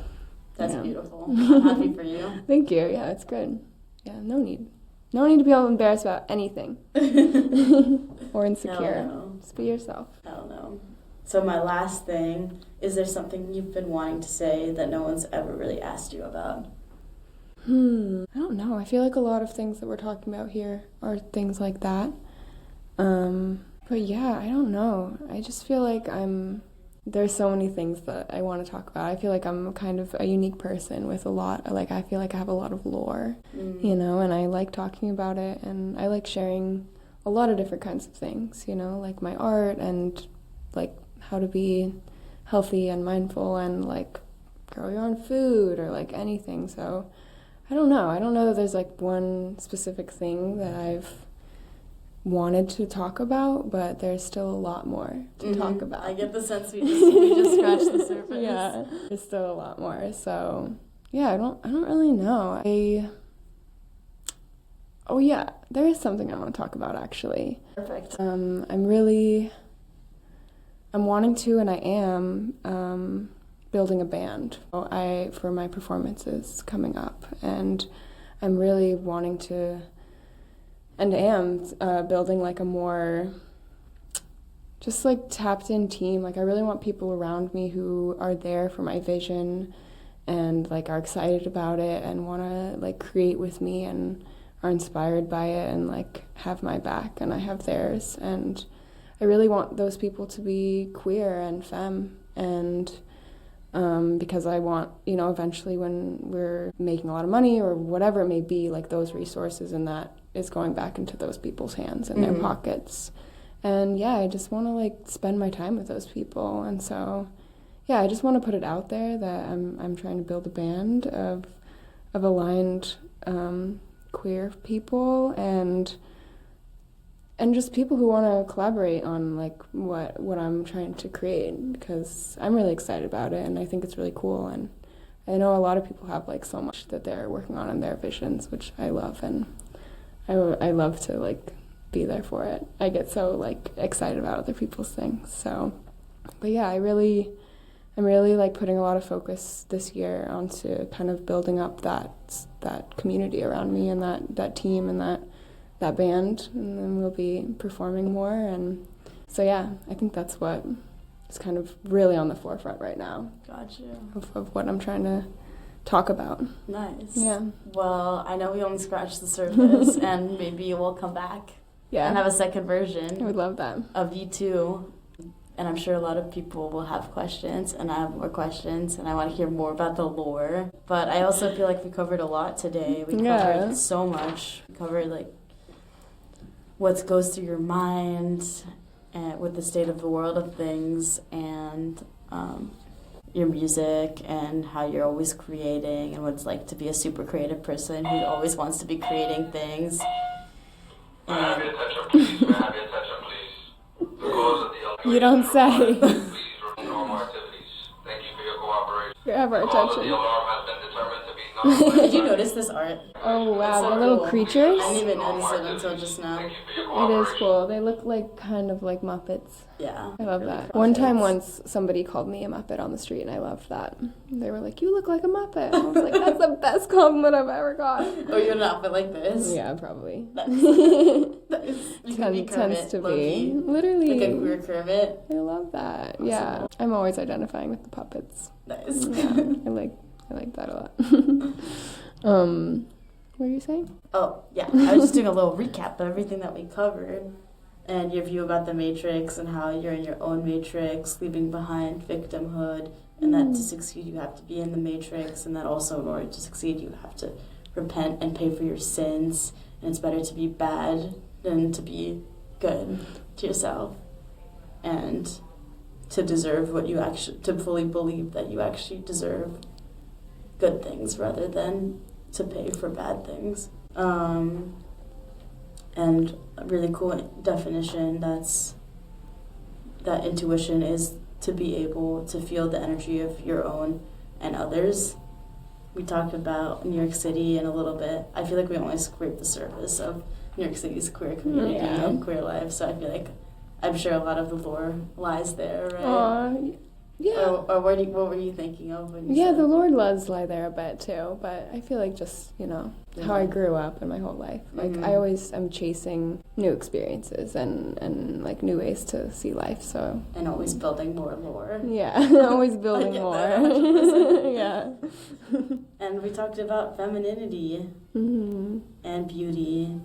that's beautiful. I'm happy for you. Thank you. Yeah, it's good. Yeah, no need to be all embarrassed about anything or insecure. Just be yourself. I don't know. So my last thing, is there something you've been wanting to say that no one's ever really asked you about? I don't know. I feel like a lot of things that we're talking about here are things like that. But yeah, I don't know. I just feel like I'm there's so many things that I want to talk about. I feel like I'm kind of a unique person with a lot, like I feel like I have a lot of lore, you know, and I like talking about it, and I like sharing a lot of different kinds of things, you know, like my art and like how to be healthy and mindful and like grow your own food or like anything. So I don't know that there's like one specific thing that I've wanted to talk about, but there's still a lot more to talk about. I get the sense we just scratched the surface. Yeah, there's still a lot more. So yeah, I don't really know. Oh yeah, there is something I want to talk about actually. Perfect. I'm wanting to, and I am building a band for my performances coming up, and I'm really wanting to, and am building like a more just like tapped in team. Like I really want people around me who are there for my vision and like are excited about it and want to like create with me and are inspired by it and like have my back and I have theirs. And I really want those people to be queer and femme, and because I want, you know, eventually when we're making a lot of money or whatever it may be, like those resources and that is going back into those people's hands and their pockets. And yeah, I just want to like spend my time with those people. And so yeah, I just want to put it out there that I'm trying to build a band of aligned queer people and just people who want to collaborate on like what I'm trying to create, because I'm really excited about it and I think it's really cool. And I know a lot of people have like so much that they're working on in their visions, which I love, and I love to like be there for it. I get so like excited about other people's things. So, but yeah, I'm really like putting a lot of focus this year onto kind of building up that community around me and that team and that band, and then we'll be performing more. And so yeah, I think that's what is kind of really on the forefront right now. Gotcha. Of what I'm trying to talk about. Nice. Yeah. Well, I know we only scratched the surface, and maybe we'll come back and have a second version. I would love that. Of you two. And I'm sure a lot of people will have questions, and I have more questions, and I want to hear more about the lore. But I also feel like we covered a lot today. We covered so much. We covered like what goes through your mind and with the state of the world of things, and your music and how you're always creating and what it's like to be a super creative person who always wants to be creating things. May I have your attention, please? May I have your attention, please? The cause of the You don't say. Please resume normal activities. Thank you for your cooperation. You have our The cause of the attention. alarm has been determined to be non. Did you notice this art? Oh wow, So the little cool. creatures. I didn't even notice it until just now. Thank you for your It cooperation. is cool. They look like kind of like Muppets. Yeah. I love really that. cool One time shapes. once somebody called me a Muppet on the street and I loved that. They were like, "You look like a Muppet." I was like, "That's the best compliment I've ever got." Or you're an outfit like this. Yeah, probably. You can be Tends Kermit, to low-key. be. Literally. Like a queer Kermit. I love that. Yeah. I'm always identifying with the puppets. Nice. Yeah. I like that a lot. What were you saying? Oh, yeah. I was just doing a little recap of everything that we covered. And your view about the Matrix and how you're in your own Matrix, leaving behind victimhood, and that to succeed you have to be in the Matrix, and that also in order to succeed you have to repent and pay for your sins, and it's better to be bad than to be good to yourself, and to deserve what you actually, to fully believe that you actually deserve good things rather than to pay for bad things. And a really cool definition that intuition is to be able to feel the energy of your own and others. We talked about New York City in a little bit. I feel like we only scraped the surface of New York City's queer community and queer life, so I feel like I'm sure a lot of the lore lies there, right? Yeah. Or what were you thinking of when you said The Lord does lie there a bit too, but I feel like just, you know, how I grew up in my whole life. Like I always am chasing new experiences and like new ways to see life, so. And always building more lore. Yeah, always building get more. that 100%. Yeah. And we talked about femininity and beauty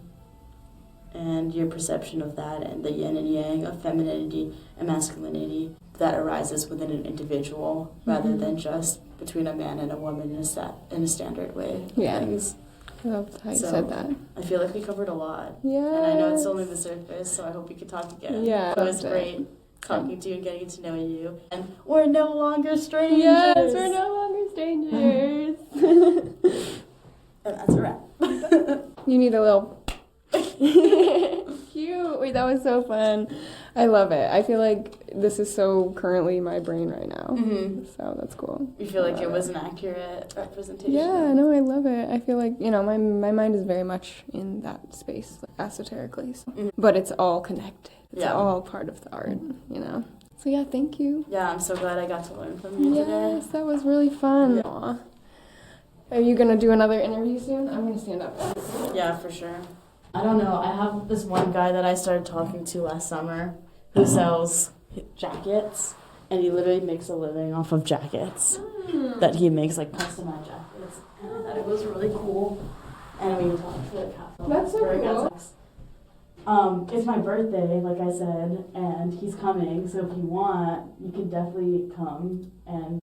and your perception of that, and the yin and yang of femininity and masculinity that arises within an individual rather than just between a man and a woman in a standard way of things. I love how you said that. I feel like we covered a lot. Yeah. And I know it's only the surface, so I hope we could talk again. Yeah. It was great talking to you and getting to know you. And we're no longer strangers. Yes, we're no longer strangers. And that's a wrap. You need a little... Cute. Wait, that was so fun. I love it. I feel like this is so currently my brain right now. So that's cool. You feel like it was an accurate representation? Yeah, no, I love it. I feel like, my mind is very much in that space, esoterically. So. But it's all connected. It's all part of the art, So yeah, thank you. Yeah, I'm so glad I got to learn from you today. Yes, that was really fun. Aw. Are you going to do another interview soon? I'm going to stand up. Yeah, for sure. I don't know. I have this one guy that I started talking to last summer who sells jackets, and he literally makes a living off of jackets that he makes, like customized jackets. And I thought it was really cool. And we talked for like half an hour. That's so cool. It's my birthday, like I said, and he's coming. So if you want, you can definitely come and